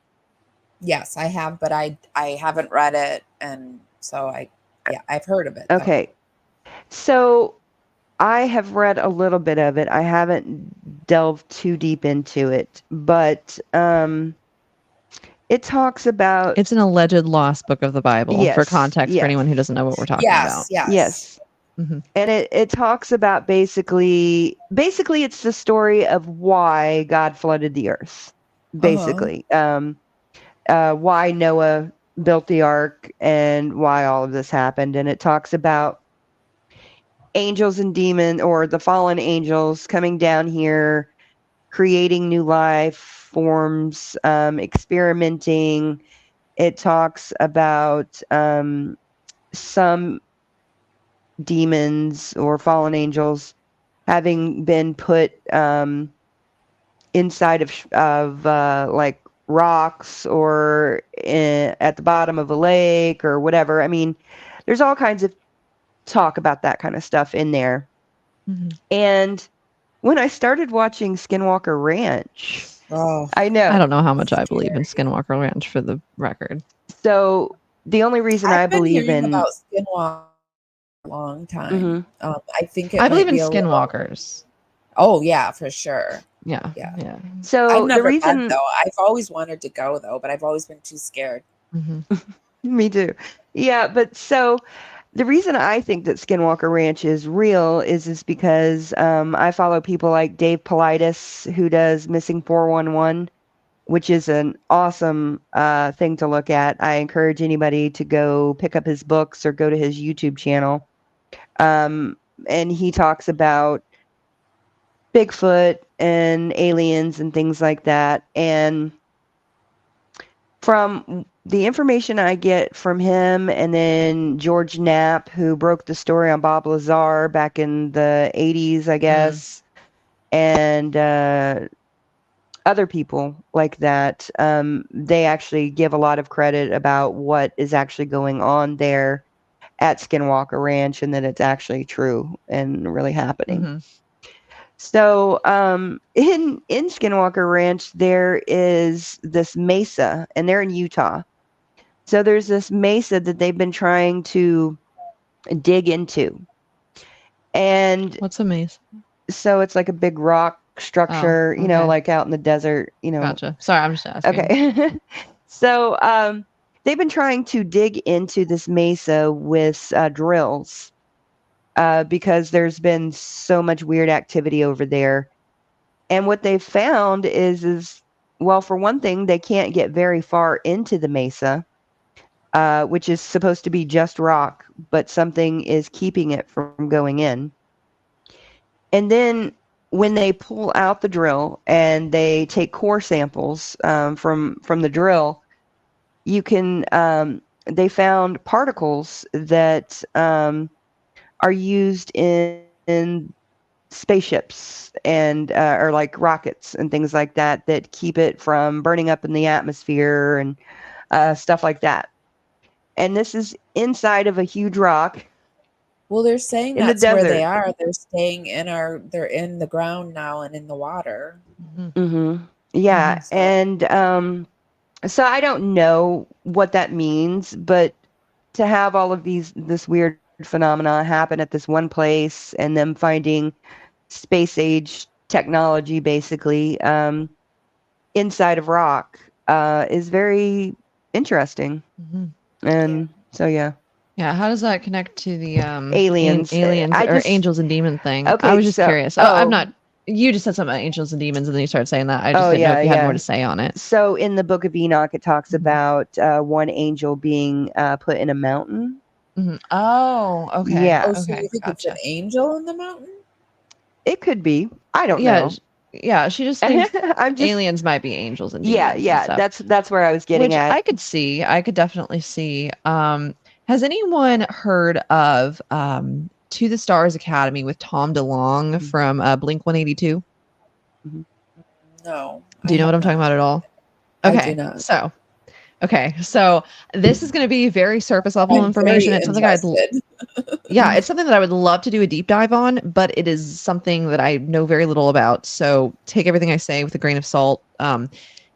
Yes, I have, but I haven't read it, and so I've heard of it. Okay. So I have read a little bit of it. I haven't delved too deep into it, but it talks about, It's an alleged lost book of the Bible, for context, for anyone who doesn't know what we're talking about. Yes. And it talks about basically it's the story of why God flooded the earth. Basically. Why Noah built the ark and why all of this happened. And it talks about angels and demons, or the fallen angels, coming down here, creating new life forms, experimenting. It talks about some demons or fallen angels having been put inside of like rocks, or at the bottom of a lake or whatever. I mean, there's all kinds of talk about that kind of stuff in there. And when I started watching Skinwalker Ranch, I know. I don't know how much I believe in Skinwalker Ranch, for the record. So the only reason I believe in about Skinwalker a long time. I think I believe in Skinwalkers. Oh yeah, for sure. Yeah. So I've never the reason, been, though. I've always wanted to go, though, but I've always been too scared. Me too. Yeah, but so the reason I think that Skinwalker Ranch is real is because I follow people like Dave Politis, who does Missing 411, which is an awesome thing to look at. I encourage anybody to go pick up his books or go to his YouTube channel. And he talks about Bigfoot and aliens and things like that. And from the information I get from him, and then George Knapp, who broke the story on Bob Lazar back in the 80s, I guess, and other people like that, they actually give a lot of credit about what is actually going on there at Skinwalker Ranch, and that it's actually true and really happening. So in Skinwalker Ranch, there is this mesa, and they're in Utah. So there's this mesa that they've been trying to dig into. And what's a mesa? So it's like a big rock structure, you know, like out in the desert, you know. Gotcha. Sorry, I'm just asking. Okay. So they've been trying to dig into this mesa with drills. because there's been so much weird activity over there. And what they've found is well, for one thing, they can't get very far into the mesa, which is supposed to be just rock, but something is keeping it from going in. And then when they pull out the drill and they take core samples from the drill, you can they found particles that are used in spaceships and or like rockets and things like that keep it from burning up in the atmosphere and stuff like that. And this is inside of a huge rock. Well, they're saying In the that's where they desert. are. They're staying they're in the ground now and in the water. Mm-hmm. Yeah. So- And so I don't know what that means, but to have all of this weird phenomena happen at this one place and them finding space age technology basically inside of rock is very interesting. And so yeah. Yeah, how does that connect to the Aliens. aliens I or just- angels and demon thing? Okay, I was just so- curious. I'm not. You just said something about angels and demons, and then you started saying that. I just didn't know if you had more to say on it. So in the Book of Enoch, it talks Mhm. about one angel being put in a mountain. Oh, okay. Yeah. Oh, so Okay, you think it's gotcha. an angel in the mountain? It could be. I don't Yeah, know. yeah. She just thinks I'm just aliens might be angels and demons. and yeah. stuff. That's where I was getting Which at. I could see. I could definitely see. Has anyone heard of To the Stars Academy with Tom DeLonge from Blink 182? No. Do you know what I'm talking about at all? I Okay, do not. so this is going to be very surface level I'm information. very It's something interested. it's something that I would love to do a deep dive on, but it is something that I know very little about. So take everything I say with a grain of salt.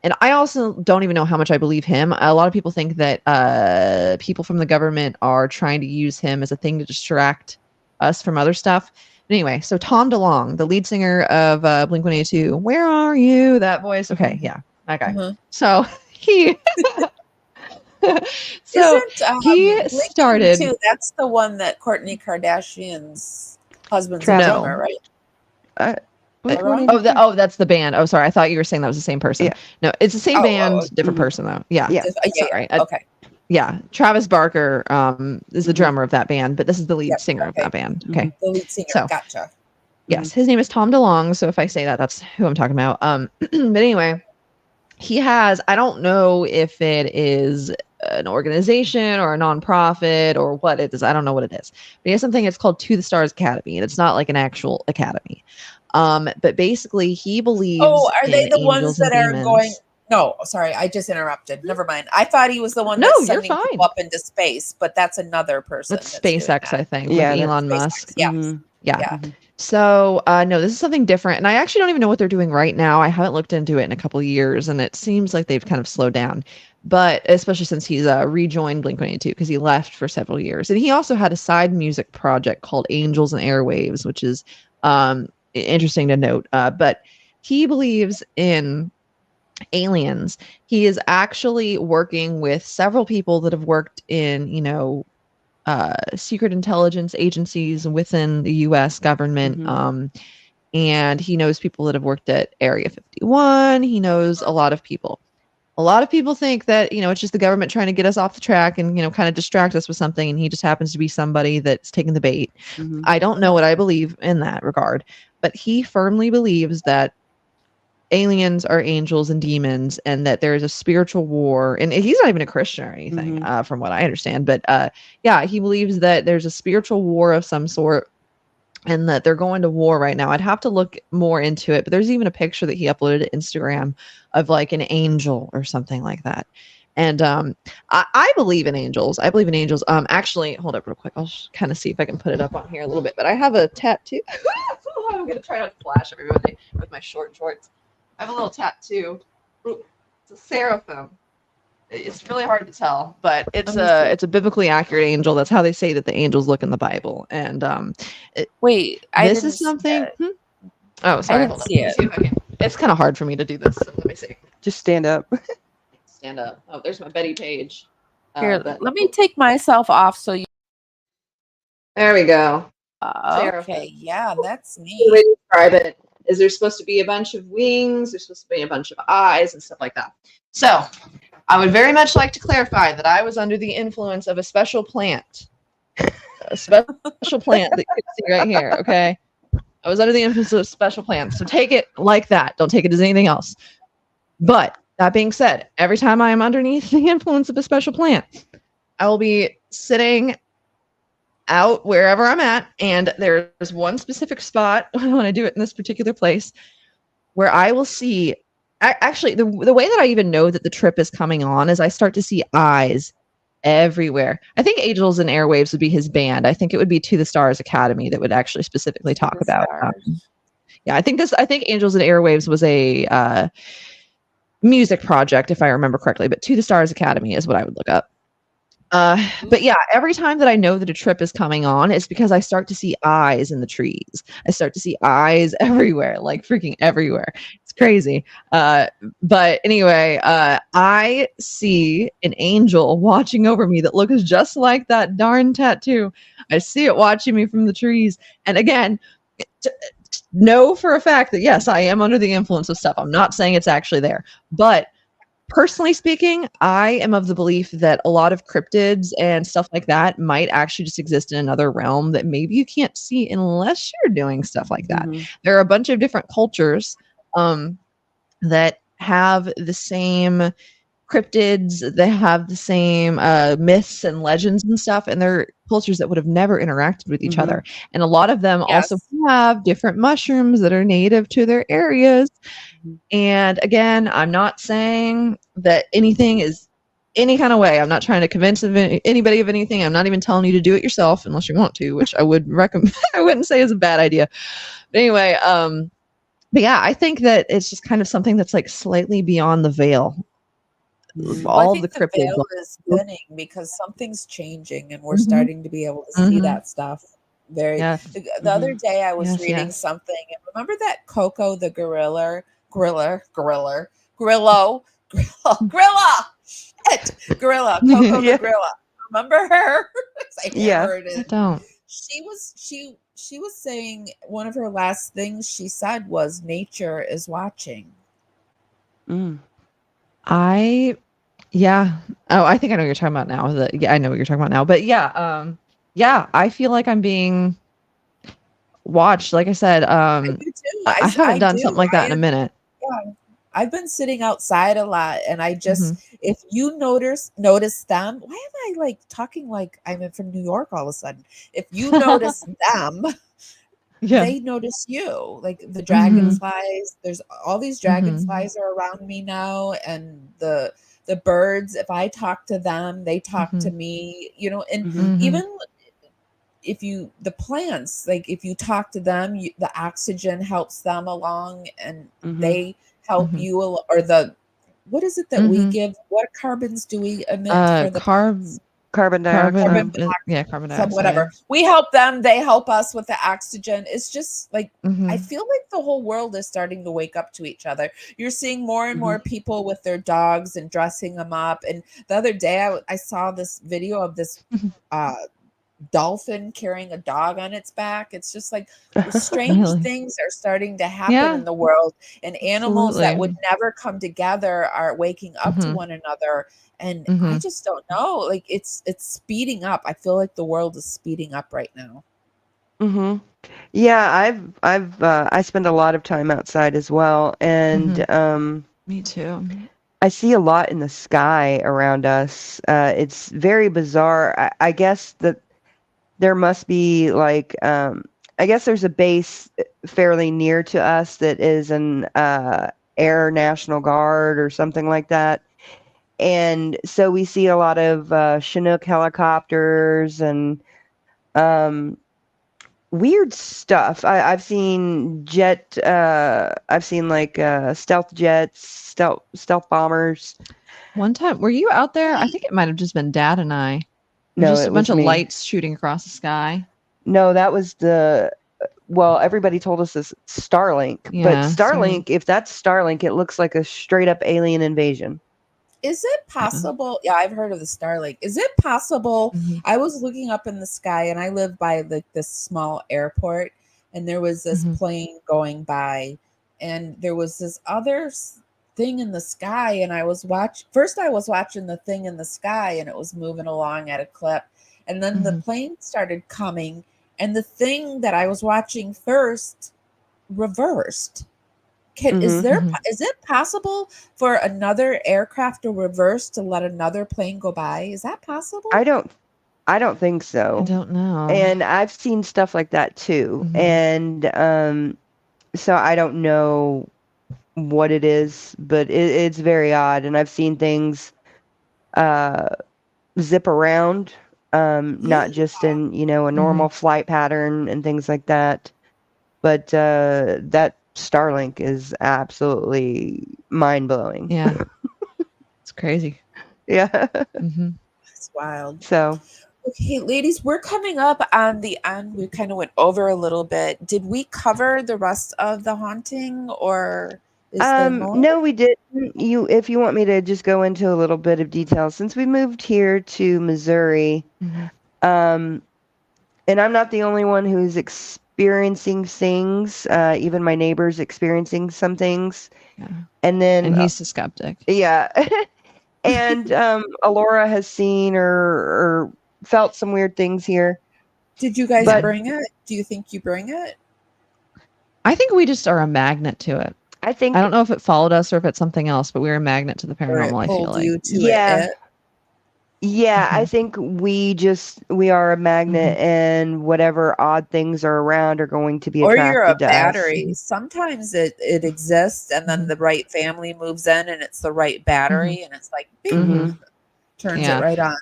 And I also don't even know how much I believe him. A lot of people think that people from the government are trying to use him as a thing to distract us from other stuff. But anyway, so Tom DeLonge, the lead singer of Blink 182, where are you? That voice. Okay, yeah, that guy. Mhm. So he. so Isn't he Blink started. 182, that's the one that Kourtney Kardashian's husband's a Travis. drummer, right? That's the band. Oh, sorry. I thought you were saying that was the same person. Yeah. No, it's the same band, different Mhm. person though. Yeah. Yeah. Sorry. Okay. Yeah. Travis Barker is the drummer of that band, but this is the lead singer of that band. Okay. The lead singer. So- Gotcha. Yes, his name is Tom DeLonge. So if I say that, that's who I'm talking about. But anyway, he has, I don't know if it is an organization or a nonprofit or what it is. I don't know what it is. But he has something, it's called To the Stars Academy, and it's not like an actual academy. But basically he believes. Oh, are they in the ones angels and that are demons. going? No, sorry, I just interrupted. Never mind. I thought he was the one No, that's you're sending people fine. up into space, but that's another person. That's doing SpaceX, that. I think, Yeah, with that's Elon SpaceX, Musk. Yeah. Mhm. Yeah. Yeah. So no, this is something different, and I actually don't even know what they're doing right now. I haven't looked into it in a couple of years, and it seems like they've kind of slowed down. But especially since he's rejoined Blink 182 because he left for several years, and he also had a side music project called Angels and Airwaves, which is interesting to note. But he believes in aliens. He is actually working with several people that have worked in, secret intelligence agencies within the U.S. government. Mhm. And he knows people that have worked at Area 51. He knows a lot of people. A lot of people think that, it's just the government trying to get us off the track and, kind of distract us with something. And he just happens to be somebody that's taking the bait. Mhm. I don't know what I believe in that regard, but he firmly believes that aliens are angels and demons and that there is a spiritual war, and he's not even a Christian or anything, from what I understand, but he believes that there's a spiritual war of some sort and that they're going to war right now. I'd have to look more into it, but there's even a picture that he uploaded to Instagram of like an angel or something like that. And I believe in angels. I believe in angels. Actually, hold up real quick. I'll kind of see if I can put it up on here a little bit, but I have a tattoo. I'm going to try not to flash everybody with my short shorts. I have a little tattoo. Ooh, it's a seraphim. It's really hard to tell, but it's a biblically accurate angel. That's how they say that the angels look in the Bible. And Wait, this is something. Oh, sorry. I didn't see it. Okay. It's kind of hard for me to do this. So let me see. Just stand up. Stand up. Oh, there's my Betty page. Here, let me take myself off so you. There we go. Okay, yeah, that's The neat. way to describe it is there's supposed to be a bunch of wings, there's supposed to be a bunch of eyes and stuff like that. So I would very much like to clarify that I was under the influence of a special plant. A special plant that you can see right here, okay? I was under the influence of a special plant. So take it like that. Don't take it as anything else. But that being said, every time I am underneath the influence of a special plant, I will be sitting out wherever I'm at, and there's one specific spot when I do it in this particular place where I will see. Actually, the way that I even know that the trip is coming on is I start to see eyes everywhere. I think Angels and Airwaves would be his band. I think it would be To the Stars Academy that would actually specifically talk about. Yeah, I think Angels and Airwaves was a music project, if I remember correctly. But To the Stars Academy is what I would look up. But yeah, every time that I know that a trip is coming on, it's because I start to see eyes in the trees. I start to see eyes everywhere, like freaking everywhere. It's crazy. But anyway, I see an angel watching over me that looks just like that darn tattoo. I see it watching me from the trees. And again, know for a fact that yes, I am under the influence of stuff. I'm not saying it's actually there, but personally speaking, I am of the belief that a lot of cryptids and stuff like that might actually just exist in another realm that maybe you can't see unless you're doing stuff like that. Mm-hmm. There are a bunch of different cultures that have the same cryptids, they have the same myths and legends and stuff, and they're cultures that would have never interacted with each other. And a lot of them also have different mushrooms that are native to their areas. And again, I'm not saying that anything is any kind of way. I'm not trying to convince anybody of anything. I'm not even telling you to do it yourself unless you want to, which I would recommend. I wouldn't say is a bad idea. But anyway, but yeah, I think that it's just kind of something that's like slightly beyond the veil. All the cryptids veil is thinning because something's changing and we're starting to be able to see that stuff. The other day I was reading something, and remember that Coco the gorilla, Coco the gorilla. Remember her? I don't. She was saying one of her last things she said was nature is watching. I think I know what you're talking about now. I know what you're talking about now. But I feel like I'm being watched. Like I said, I haven't done something like that in a minute. Yeah. I've been sitting outside a lot, and I just if you notice them, why am I like talking like I'm from New York all of a sudden? If you notice them, they notice you. Like the dragonflies, there's all these dragonflies are around me now, and the birds, if I talk to them, they talk to me, and even if the plants, like if you talk to them, the oxygen helps them along, and they help you, or what is it that we give? What carbons do we emit for the carbon dioxide? Carbon dioxide. Whatever. We help them, they help us with the oxygen. It's just like I feel like the whole world is starting to wake up to each other. You're seeing more and more people with their dogs and dressing them up. And the other day I saw this video of this dolphin carrying a dog on its back. It's just like strange things are starting to happen in the world, and animals that would never come together are waking up to one another. And I just don't know, like it's speeding up. I feel like the world is speeding up right now. Yeah, I spend a lot of time outside as well, and me too. I see a lot in the sky around us. It's very bizarre. I guess that there must be like, I guess there's a base fairly near to us that is an Air National Guard or something like that. And so we see a lot of Chinook helicopters and weird stuff. I've seen like stealth jets, stealth bombers. One time, were you out there? I think it might have just been Dad and I. No, just a bunch of lights shooting across the sky. No, that was everybody told us this Starlink. But Starlink, if that's Starlink, it looks like a straight up alien invasion. Is it possible? Yeah, I've heard of the Starlink. Is it possible? Mhm. I was looking up in the sky, and I live by like this small airport, and there was this Mhm. plane going by, and there was this other thing in the sky, and I was watching the thing in the sky, and it was moving along at a clip, and then the Mhm. plane started coming, and the thing that I was watching first reversed. Mhm. Mhm. Is it possible for another aircraft to reverse to let another plane go by? Is that possible? I don't I don't think I so. don't know. And I've seen stuff like that too. Mhm. And so I don't know what it is, but it's very odd. And I've seen things uh zip around, Yeah. not just in, a Mhm. normal flight pattern and things like that. But that Starlink is absolutely mind-blowing. Yeah. It's crazy. Yeah. Mhm. It's wild. So, Okay, ladies, we're coming up on the end. We kind of went over a little bit. Did we cover the rest of the haunting, or is there more? no, we didn't. If you want me to just go into a little bit of detail, since we moved here to Missouri, Mhm. um, and I'm not the only one who's experiencing things. Even my neighbors experiencing some things, Yeah. and then And he's a skeptic. yeah, and Alora has seen or felt some weird things here. Did you guys But Yeah. bring it? Do you think you bring it? I think we just are a magnet to it. I I think, don't know if it followed us or if it's something else, but we're a magnet to the Or it paranormal, I feel pulled like. you to it? yeah, yeah, I Mhm. think we are a magnet, Mhm. and whatever odd things are around are going to be Or you're a attracted to us. battery. Sometimes it exists, and then Mhm. the right family moves in, and it's the right Mhm. battery, and it's like bing, Hmm. Mhm. turns it Yeah. right on.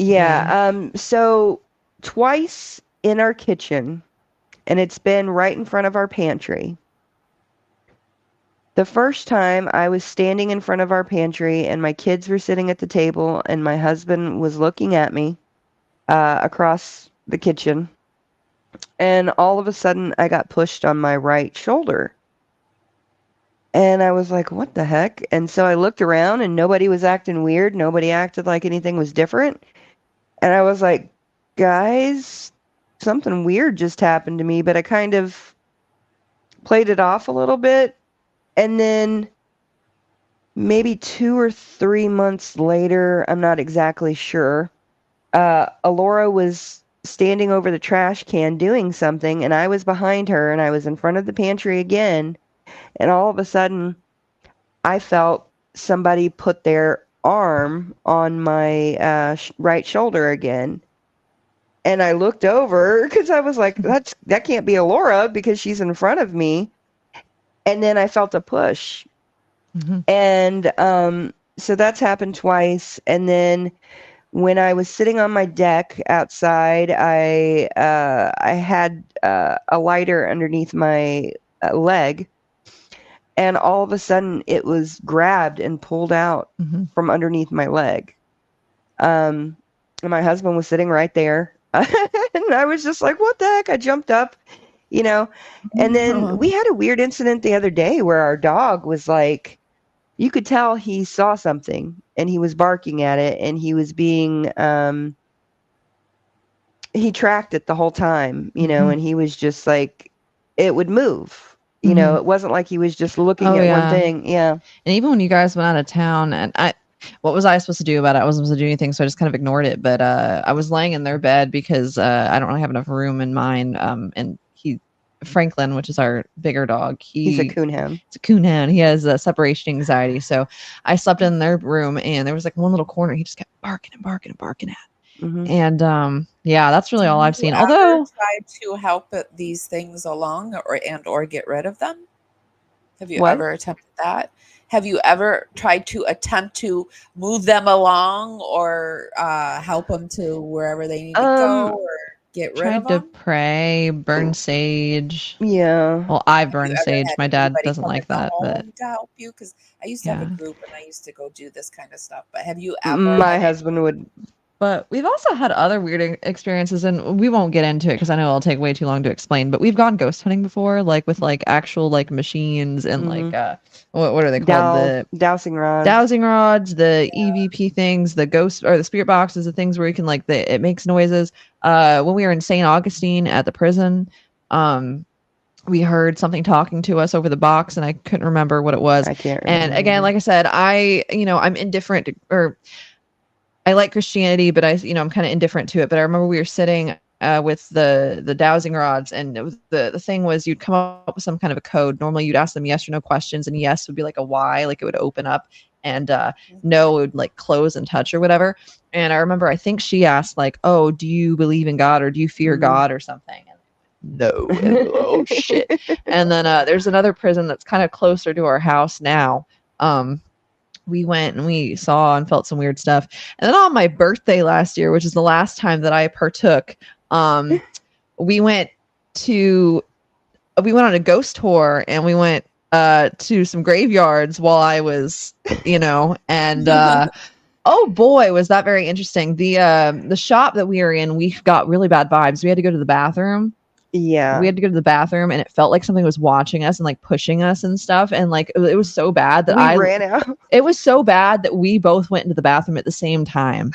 Yeah. Yeah. So twice in our kitchen, and it's been right in front of our pantry. The first time I was standing in front of our pantry, and my kids were sitting at the table, and my husband was looking at me across the kitchen, and all of a sudden I got pushed on my right shoulder. And I was like, what the heck? And so I looked around, and nobody was acting weird. Nobody acted like anything was different. And I was like, guys, something weird just happened to me, but I kind of played it off a little bit. And then maybe 2 or 3 months later, I'm not exactly sure, Alora was standing over the trash can doing something, and I was behind her, and I was in front of the pantry again. And all of a sudden, I felt somebody put their arm on my right shoulder again. And I looked over because I was like, that can't be Alora because she's in front of me. And then I felt a push. Mhm. And so that's happened twice. And then when I was sitting on my deck outside, I had a lighter underneath my leg, and all of a sudden it was grabbed and pulled out Mhm. from underneath my leg. And my husband was sitting right there. And I was just like, what the heck? I jumped up, you know. And then we had a weird incident the other day where our dog was like, you could tell he saw something, and he was barking at it, and he was being he tracked it the whole time, Mhm. and he was just like, it would move. Mhm. It wasn't like he was just looking Oh at one yeah. thing. Yeah. And even when you guys went out of town, and what was I supposed to do about it? I wasn't supposed to do anything, so I just kind of ignored it. But I was laying in their bed because I don't really have enough room in mine. And Franklin, which is our bigger dog, He's a he's coonhound. a coonhound. He has separation anxiety. So I slept in their room, and there was like one little corner. He just kept barking and barking and barking at. Hmm. And yeah, that's really Do all I've you seen. ever Although, try to help these things along, or get rid of them? Have you What? ever attempted that? Have you ever tried to attempt to move them along, or help them to wherever they need to go, Um, or get rid of tried to them? pray, burn sage. yeah. Well, I Have you burn ever sage. had My dad anybody doesn't come in like the that, but home to help you? Because I used to have a yeah. group, and I used to go do this kind of stuff. But have you ever My had husband would. But we've also had other weird experiences, and we won't get into it because I know it'll take way too long to explain. But we've gone ghost hunting before, like with like actual like machines and like what are they called? The Dowsing rods. Dowsing rods, the EVP things, the ghost or the spirit boxes, the things where you can like it makes noises. When we were in St. Augustine at the prison, we heard something talking to us over the box, and I couldn't remember what it was. I can't remember. And again, like I said, I'm indifferent or I like Christianity, but I'm kind of indifferent to it. But I remember we were sitting with the dowsing rods, and it was, the thing was you'd come up with some kind of a code. Normally you'd ask them yes or no questions, and yes would be like a Y, like it would open up, and no would like close and touch or whatever. And I remember I think she asked like, "Oh, do you believe in God or do you fear God or something?" And no. Oh shit. And then there's another prison that's kind of closer to our house now. We went and we saw and felt some weird stuff. And then on my birthday last year, which is the last time that I partook, we went on a ghost tour, and we went to some graveyards while I was, and oh boy, was that very interesting. The shop that we were in, we got really bad vibes. We had to go to the bathroom. Yeah. We had to go to the bathroom, and it felt like something was watching us and like pushing us and stuff. And like it was so bad that we ran out. It was so bad that we both went into the bathroom at the same time.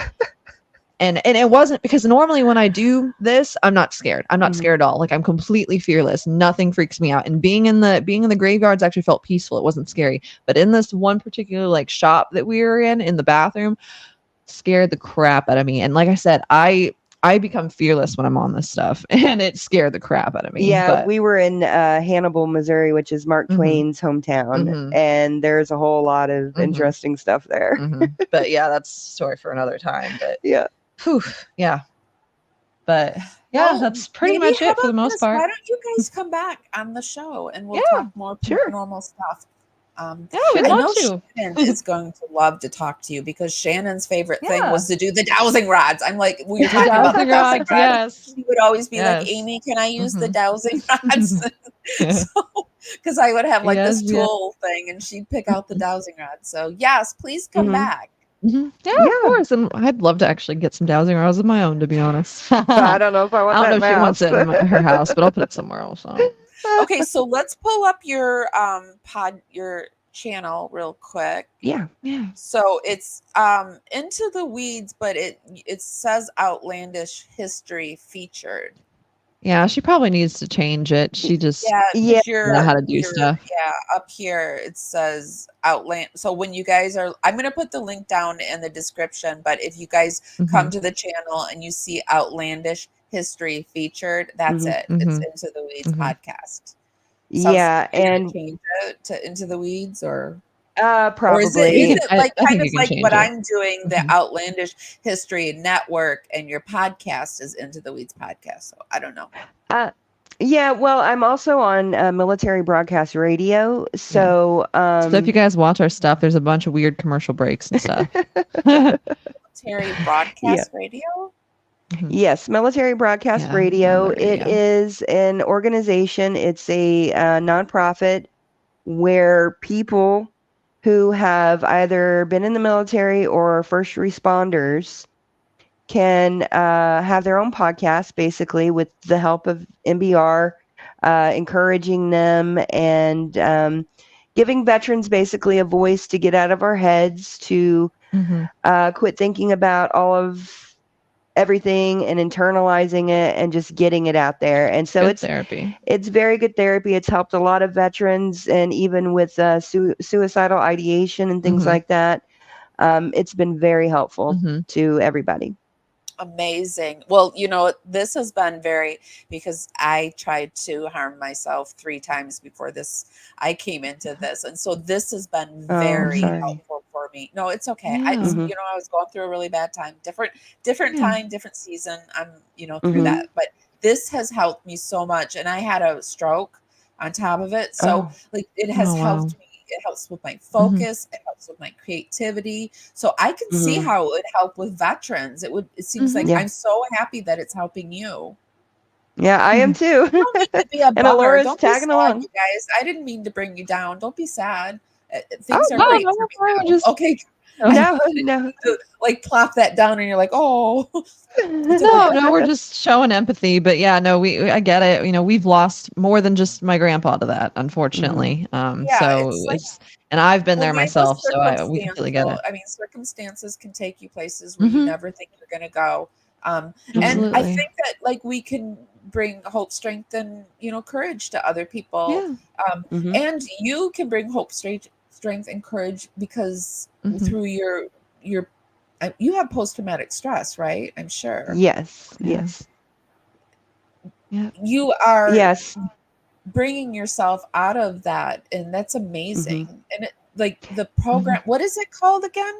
and it wasn't because normally when I do this, I'm not scared. I'm not scared at all. Like I'm completely fearless. Nothing freaks me out. And being in the graveyards actually felt peaceful. It wasn't scary. But in this one particular like shop that we were in the bathroom, scared the crap out of me. And like I said, I become fearless when I'm on this stuff, and it scared the crap out of me. Yeah, we were in Hannibal, Missouri, which is Mark Twain's hometown, and there's a whole lot of interesting stuff there. But yeah, that's a story for another time. But yeah, yeah. But yeah, well, that's pretty much it for the most part. Why don't you guys come back on the show and we'll talk more paranormal stuff? We'd love to. Shannon is going to love to talk to you because Shannon's favorite thing was to do the dowsing rods. I'm like, we were talking about the dowsing rods. Yes. He would always be like, Amy, can I use the dowsing rods? Because I would have like this tool thing, and she'd pick out the dowsing rods. So yes, please come back. Yeah, of course. And I'd love to actually get some dowsing rods of my own, to be honest. I don't know if I want that. I don't know if she wants it in her house, but I'll put it somewhere else. So. Okay, so let's pull up your your channel real quick. Yeah. So it's Into the Weeds, but it says Outlandish History Featured. Yeah, she probably needs to change it. She just doesn't know how to do stuff. Yeah, up here it says Outland. So when you guys are, I'm going to put the link down in the description, but if you guys come to the channel and you see Outlandish History Featured, that's it. It's Into the Weeds podcast. And change it to Into the Weeds or probably. Or is it like kind of like what I'm doing, the Outlandish History Network, and your podcast is Into the Weeds podcast. So I don't know. Yeah, well, I'm also on Military Broadcast Radio. So, so if you guys watch our stuff, there's a bunch of weird commercial breaks and stuff. Military Broadcast Radio? Yes, Military Broadcast Radio. It is an organization. It's a nonprofit where people who have either been in the military or first responders can have their own podcast, basically, with the help of MBR, encouraging them and giving veterans basically a voice to get out of our heads, to quit thinking about all of everything and internalizing it and just getting it out there. And so it's therapy. It's very good therapy. It's helped a lot of veterans, and even with suicidal ideation and things like that. It's been very helpful to everybody. Amazing. Well, this has been because I tried to harm myself 3 times before I came into this. And so this has been very helpful for me. No, it's okay. I was going through a really bad time, different time, different season. I'm, through that, but this has helped me so much. And I had a stroke on top of it. So it has helped me. It helps with my focus. It helps with my creativity. So I can see how it would help with veterans. It seems like I'm so happy that it's helping you. Yeah, I am too. You don't need to be a bummer. And Alora's Don't tagging be sad, along. you guys. I didn't mean to bring you down. Don't be sad. Things are great for me. Okay. No. Like plop that down and you're like, oh. No, we're just showing empathy. But yeah, no, I get it. We've lost more than just my grandpa to that, unfortunately. Yeah, So it's like, and I've been well, there we know myself, so we completely get it. I mean, circumstances can take you places where you never think you're going to go. And I Absolutely. think that like we can bring hope, strength, and courage to other people. Yeah. And you can bring hope, strength, and courage because through your you have post-traumatic stress, right? I'm sure. Yes. Yeah. Yes. Yeah. You are Yes. bringing yourself out of that, and that's amazing. And like the program, what is it called again?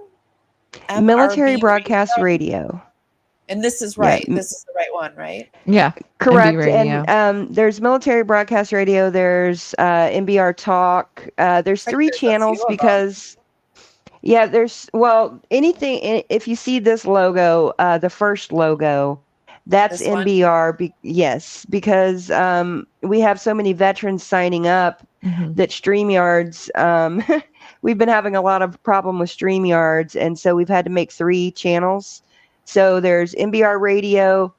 Military MRB Broadcast Radio. And this is right. Yeah. This is the right one, right? Yeah. Correct. MB Radio. And there's Military Broadcast Radio. There's MBR Talk. There's 3 channels because, there's, anything, if you see this logo, the first logo, that's This one? MBR. Yes, because we have so many veterans signing up that StreamYards, we've been having a lot of problem with StreamYards. And so we've had to make 3 channels. So there's MBR Radio,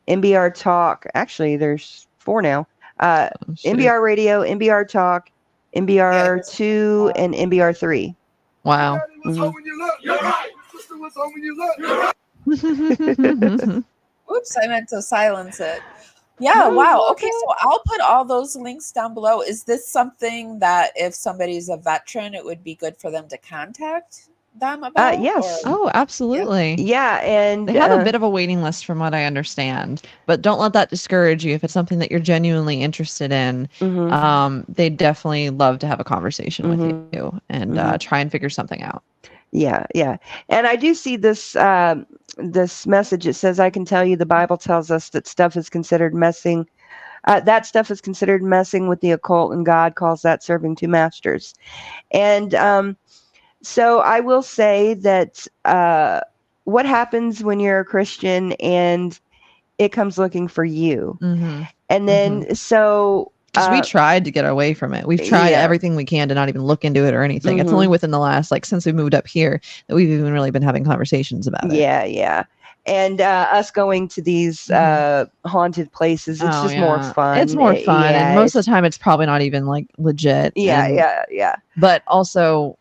MBR Talk. Actually, there's 4 now. MBR Radio, MBR Talk, MBR 2, and MBR 3. Wow. Oops, I meant to silence it. Yeah, wow. Okay, so I'll put all those links down below. Is this something that if somebody's a veteran, it would be good for them to contact them about? Yes. Oh, absolutely. Yeah, and they have a bit of a waiting list from what I understand, but don't let that discourage you. If it's something that you're genuinely interested in, they definitely love to have a conversation with you and try and figure something out. Yeah. And I do see this this message. It says, I can tell you the Bible tells us that stuff is considered messing. That stuff is considered messing with the occult, and God calls that serving 2 masters. And so I will say that what happens when you're a Christian and it comes looking for you? And then so... Because we tried to get away from it. We've tried everything we can to not even look into it or anything. It's only within the last, since we moved up here, that we've even really been having conversations about it. Yeah. And us going to these haunted places, it's just more fun. It's more fun. And most of the time, it's probably not even legit. Yeah. But also...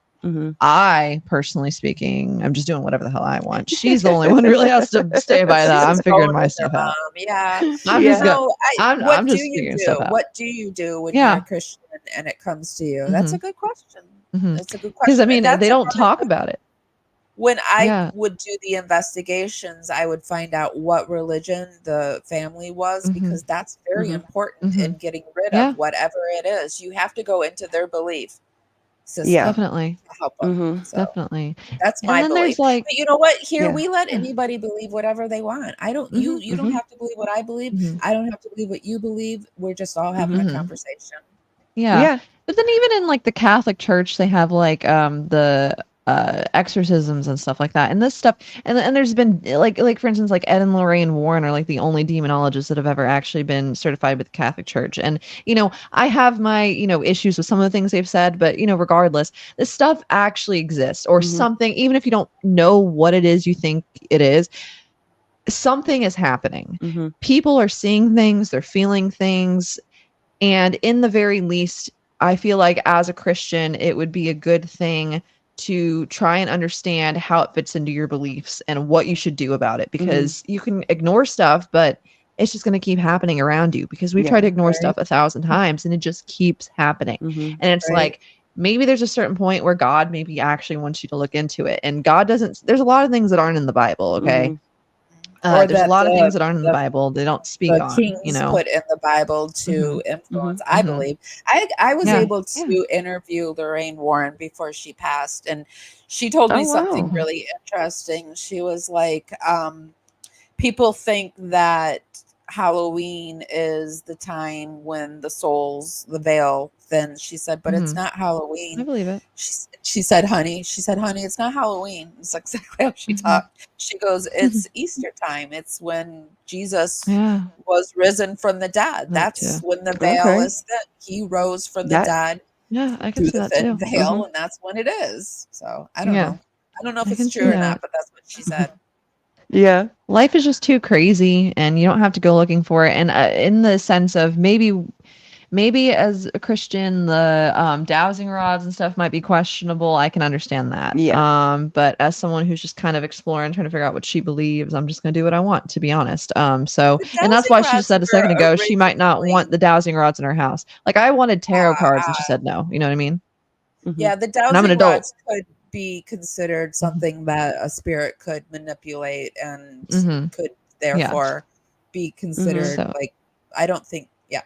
I, personally speaking, I'm just doing whatever the hell I want. She's the only one who really has to stay by that. I'm figuring my stuff out. I'm just figuring stuff out. What do you do when you're a Christian and it comes to you? That's a good question. That's a good question. Because, I mean, they don't talk about it. When I would do the investigations, I would find out what religion the family was, because that's very important in getting rid of whatever it is. You have to go into their belief system. Definitely. To help them. So definitely. That's my belief. But you know what? Here we let anybody believe whatever they want. I don't. You don't have to believe what I believe. I don't have to believe what you believe. We're just all having a conversation. Yeah. But then even in the Catholic Church, they have the exorcisms and stuff like that, and this stuff, and there's been like for instance, Ed and Lorraine Warren are the only demonologists that have ever actually been certified with the Catholic Church. And I have my issues with some of the things they've said, but regardless, this stuff actually exists, or something. Even if you don't know what it is you think it is, something is happening. People are seeing things, they're feeling things, and in the very least, I feel like as a Christian, it would be a good thing to try and understand how it fits into your beliefs and what you should do about it, because you can ignore stuff, but it's just going to keep happening around you, because we've tried to ignore stuff 1,000 times and it just keeps happening. And it's maybe there's a certain point where God maybe actually wants you to look into it, and God doesn't. There's a lot of things that aren't in the Bible. Okay. There's a lot of things that aren't in the Bible they don't speak on. Kings put in the Bible to influence. I believe. I was able to interview Lorraine Warren before she passed, and she told me something really interesting. She was like, people think that Halloween is the time when the veil thins. She said, but it's not Halloween. I believe it. She said, honey, it's not Halloween. It's exactly how she talked. She goes, it's Easter time. It's when Jesus was risen from the dead. That's when the veil is thin. He rose from the dead. Yeah, I can see the that thin too. veil, and that's when it is. So I don't know. I don't know if I it's can see true or that. not, but that's what she said. Yeah. Life is just too crazy, and you don't have to go looking for it. And in the sense of maybe as a Christian, the dowsing rods and stuff might be questionable. I can understand that. Yeah. But as someone who's just kind of exploring, trying to figure out what she believes, I'm just going to do what I want, to be honest. So, The and that's dowsing why she just rods said a second were ago she might not want originally the dowsing rods in her house. Like I wanted tarot cards, and she uh, said no. You know what I mean? yeah, the And I'm an dowsing adult. rods could be considered Mhm. something that a spirit could manipulate and Mhm. could Yeah. therefore be considered So like I don't think yeah.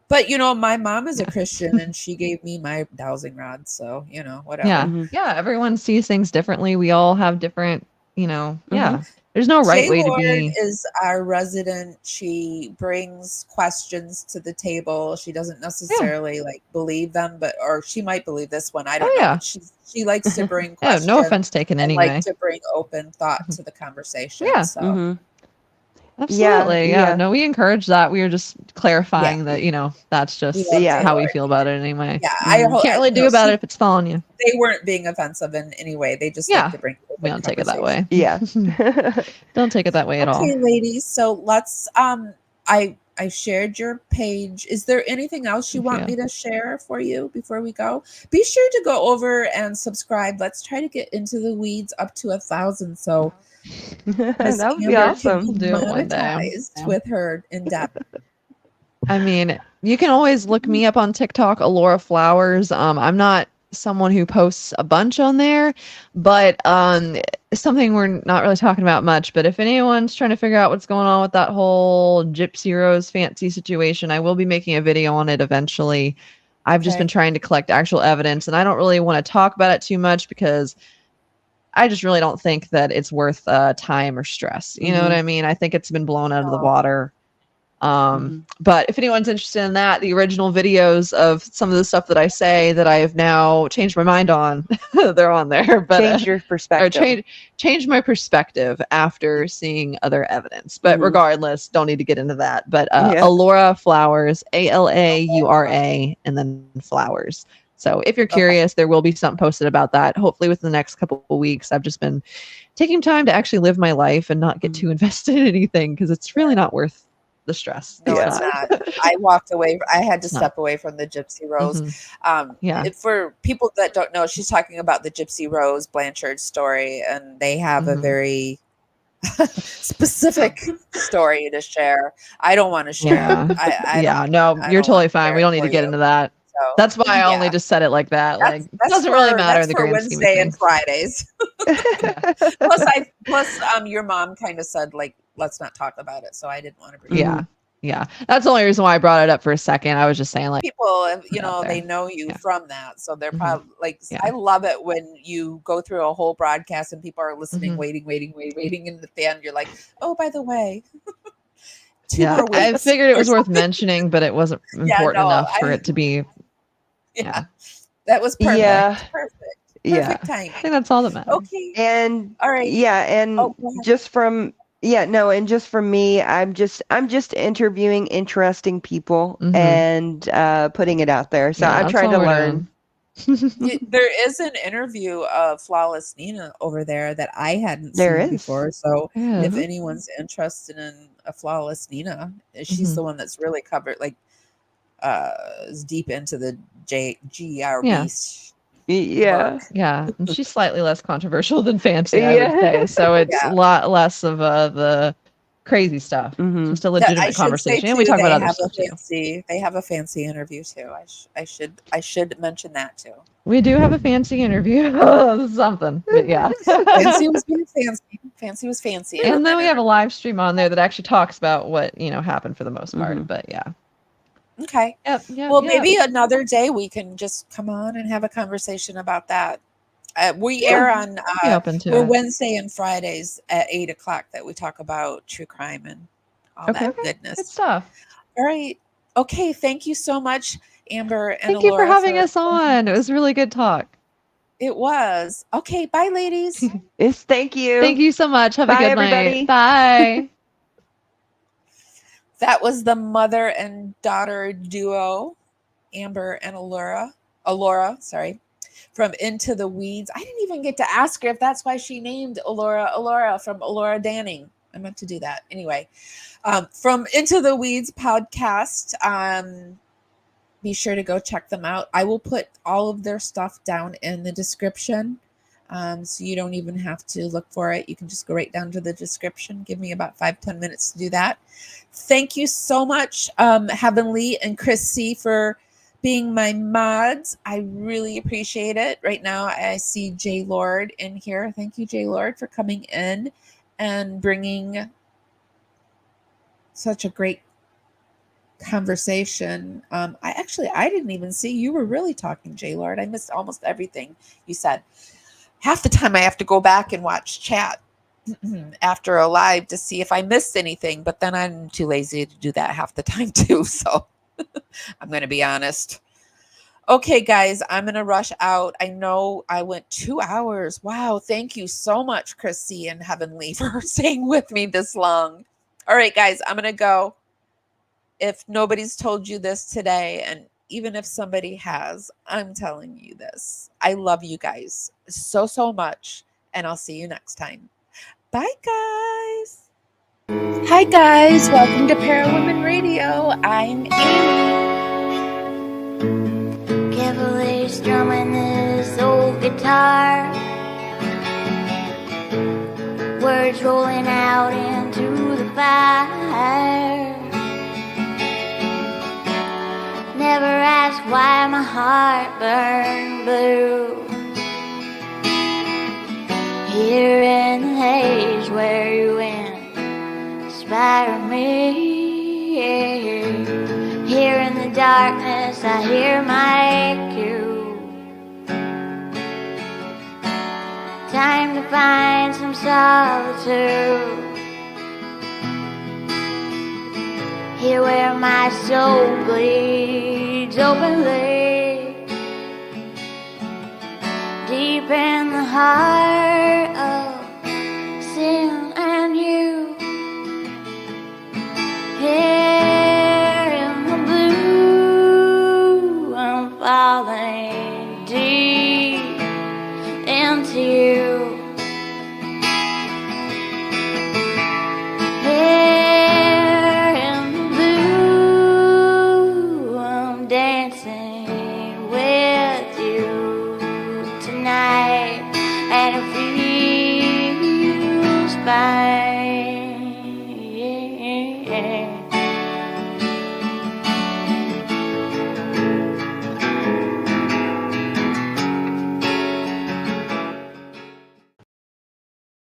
But my mom is a yeah. Christian and she gave me my dowsing rod, so Yeah. whatever. Yeah. Everyone sees things differently. We all have different, Mhm. yeah. There's no right J way to Lord be. is our resident. She brings questions to the table. She doesn't Yeah. necessarily like believe them, or she might believe this one. I don't Oh know, yeah. but she likes to bring Oh, no questions offense taken and like anyway. to bring open thought Mhm. to the conversation. Yeah. So Mhm. Absolutely. Yeah. Yeah. No, we encourage that. We are just yeah, clarifying that, that's we just love J Yeah. how we Lord. feel about it anyway. Yeah, Mhm. Can't really do about it if it's following you. they weren't being offensive in any way. They just like Yeah. to bring We open don't take it that conversation. way. Yeah. Don't take it that way at all. Okay, ladies. So let's I shared your page. Is there anything else you Thank want me you. to share for you before we go? Be sure to go over and subscribe. Let's try to get into the weeds up to 1,000 so Miss That would be Amber can awesome. be We'll do it one day. monetized with her in depth. I mean, you can always look me up on TikTok, Alora Flowers. I'm not someone who posts a bunch on there, but something we're not really talking about much. But if anyone's trying to figure out what's going on with that whole Gypsy Rose fancy situation, I will be making a video on it eventually. I've just been Okay. trying to collect actual evidence, and I don't really want to talk about it too much because I just really don't think that it's worth time or stress. You know what Mhm. I mean? I think it's been blown out of the Oh, water. Mhm. But if anyone's interested in that, the original videos of some of the stuff that I say that I have now changed my mind on, they're on there. But Change your or perspective. change my perspective after seeing other evidence. But Mhm. regardless, don't need to get into that. But Yeah. Alora Flowers, Alaura, and then Flowers. So if you're okay. curious, there will be something posted about that. Hopefully within the next couple of weeks. I've just been taking time to actually live my life and not get too invested in anything because it's really not worth the stress. No, It's it's not. not. I walked away. I had to It's not. step away from the Gypsy Rose. Yeah. For people that don't know, she's talking about the Gypsy Rose Blanchard story, and they have a very specific story to share. I don't want to share Yeah. it. I don't. Yeah. No, I you're don't want totally to fine. share We it don't need for to get you. into that. So That's why I only yeah, just said it like that. Like it that's doesn't really for matter in the grand scheme of Wednesday and things. Fridays. Yeah. Plus your mom kind of said like let's not talk about it, so I didn't want to bring it up. Yeah. Yeah. That's the only reason why I brought it up for a second. I was just saying like People, put it out they there. know you Yeah. from that, so they're Mhm. probably like Yeah. I love it when you go through a whole broadcast and people are listening, Mhm. waiting in the fan. You're like, oh, by the way, two Yeah. more I weeks figured it or was worth something. mentioning, but it wasn't Yeah, important no, enough for it to be. yeah, that was Yeah. perfect, Yeah. I timing. think that's all that matters. Okay, And all right. yeah, and Oh, go ahead. just from yeah, no, and just from me, I'm just interviewing interesting people Mhm. and putting it out there. So Yeah, I'm that's trying all to we're learn. doing. There is an interview of Flawless Nina over there that I hadn't There seen is. before. So Yeah. if anyone's interested in a Flawless Nina, she's Mhm. the one that's really covered like is deep into the GRB Yeah. Yeah. work. Yeah, and she's slightly less controversial than Fancy, I would say. Yeah. So it's a Yeah. lot less of the crazy stuff. Mhm. Just a That I legitimate should say conversation, and we too, talk about other stuff too. they have a fancy interview too. I should mention that too. We do have a fancy interview, something, but yeah. Fancy was being fancy. Fancy was fancy. in And then that we have a interview. live stream on there that actually talks about what happened for the most part. Mhm. But yeah, Okay. yep, yep, Well, yep. maybe another day we can just come on and have a conversation about that. We Yeah, air on I'd be open to we're it. Wednesday and Fridays at 8 o'clock that we talk about true crime and all Okay. that Good goodness. stuff. All right. Okay. Thank you so much, Amber and Thank you for Alora, having us on. It was really good talk. It was. Okay. Bye, ladies. Yes, thank you. Thank you so much. Have a Bye, good everybody. night. Bye. That was the mother and daughter duo, Amber and Alora. Sorry. from Into the Weeds. I didn't even get to ask her if that's why she named Alora from Alora Danning. I meant to do that. Anyway, from Into the Weeds podcast. Be sure to go check them out. I will put all of their stuff down in the description. So you don't even have to look for it. You can just go right down to the description. Give me about 5-10 minutes to do that. Thank you so much, Heavenly and Chris C, for being my mods. I really appreciate it. Right now, I see J Lord in here. Thank you, J Lord, for coming in and bringing such a great conversation. I didn't even see you were really talking, J Lord. I missed almost everything you said. Half the time I have to go back and watch chat after a live to see if I missed anything, but then I'm too lazy to do that half the time too. So I'm going to be honest. Okay, guys, I'm going to rush out. I know I went 2 hours. Wow. Thank you so much, Chrissy and Heavenly, for staying with me this long. All right, guys, I'm going to go. If nobody's told you this today, and even if somebody has, I'm telling you this. I love you guys so, so much, and I'll see you next time. Bye, guys. Hi, guys. Welcome to Parawomen Radio. I'm Amy. Carefully strumming this old guitar, words rolling out into the fire. Never ask why my heart burned blue. Here in the haze where you inspire me. Here in the darkness I hear my cue. Time to find some solitude. Here where my soul bleeds openly, deep in the heart of sin and you. Here in the blue, I'm falling deep into you. Bye.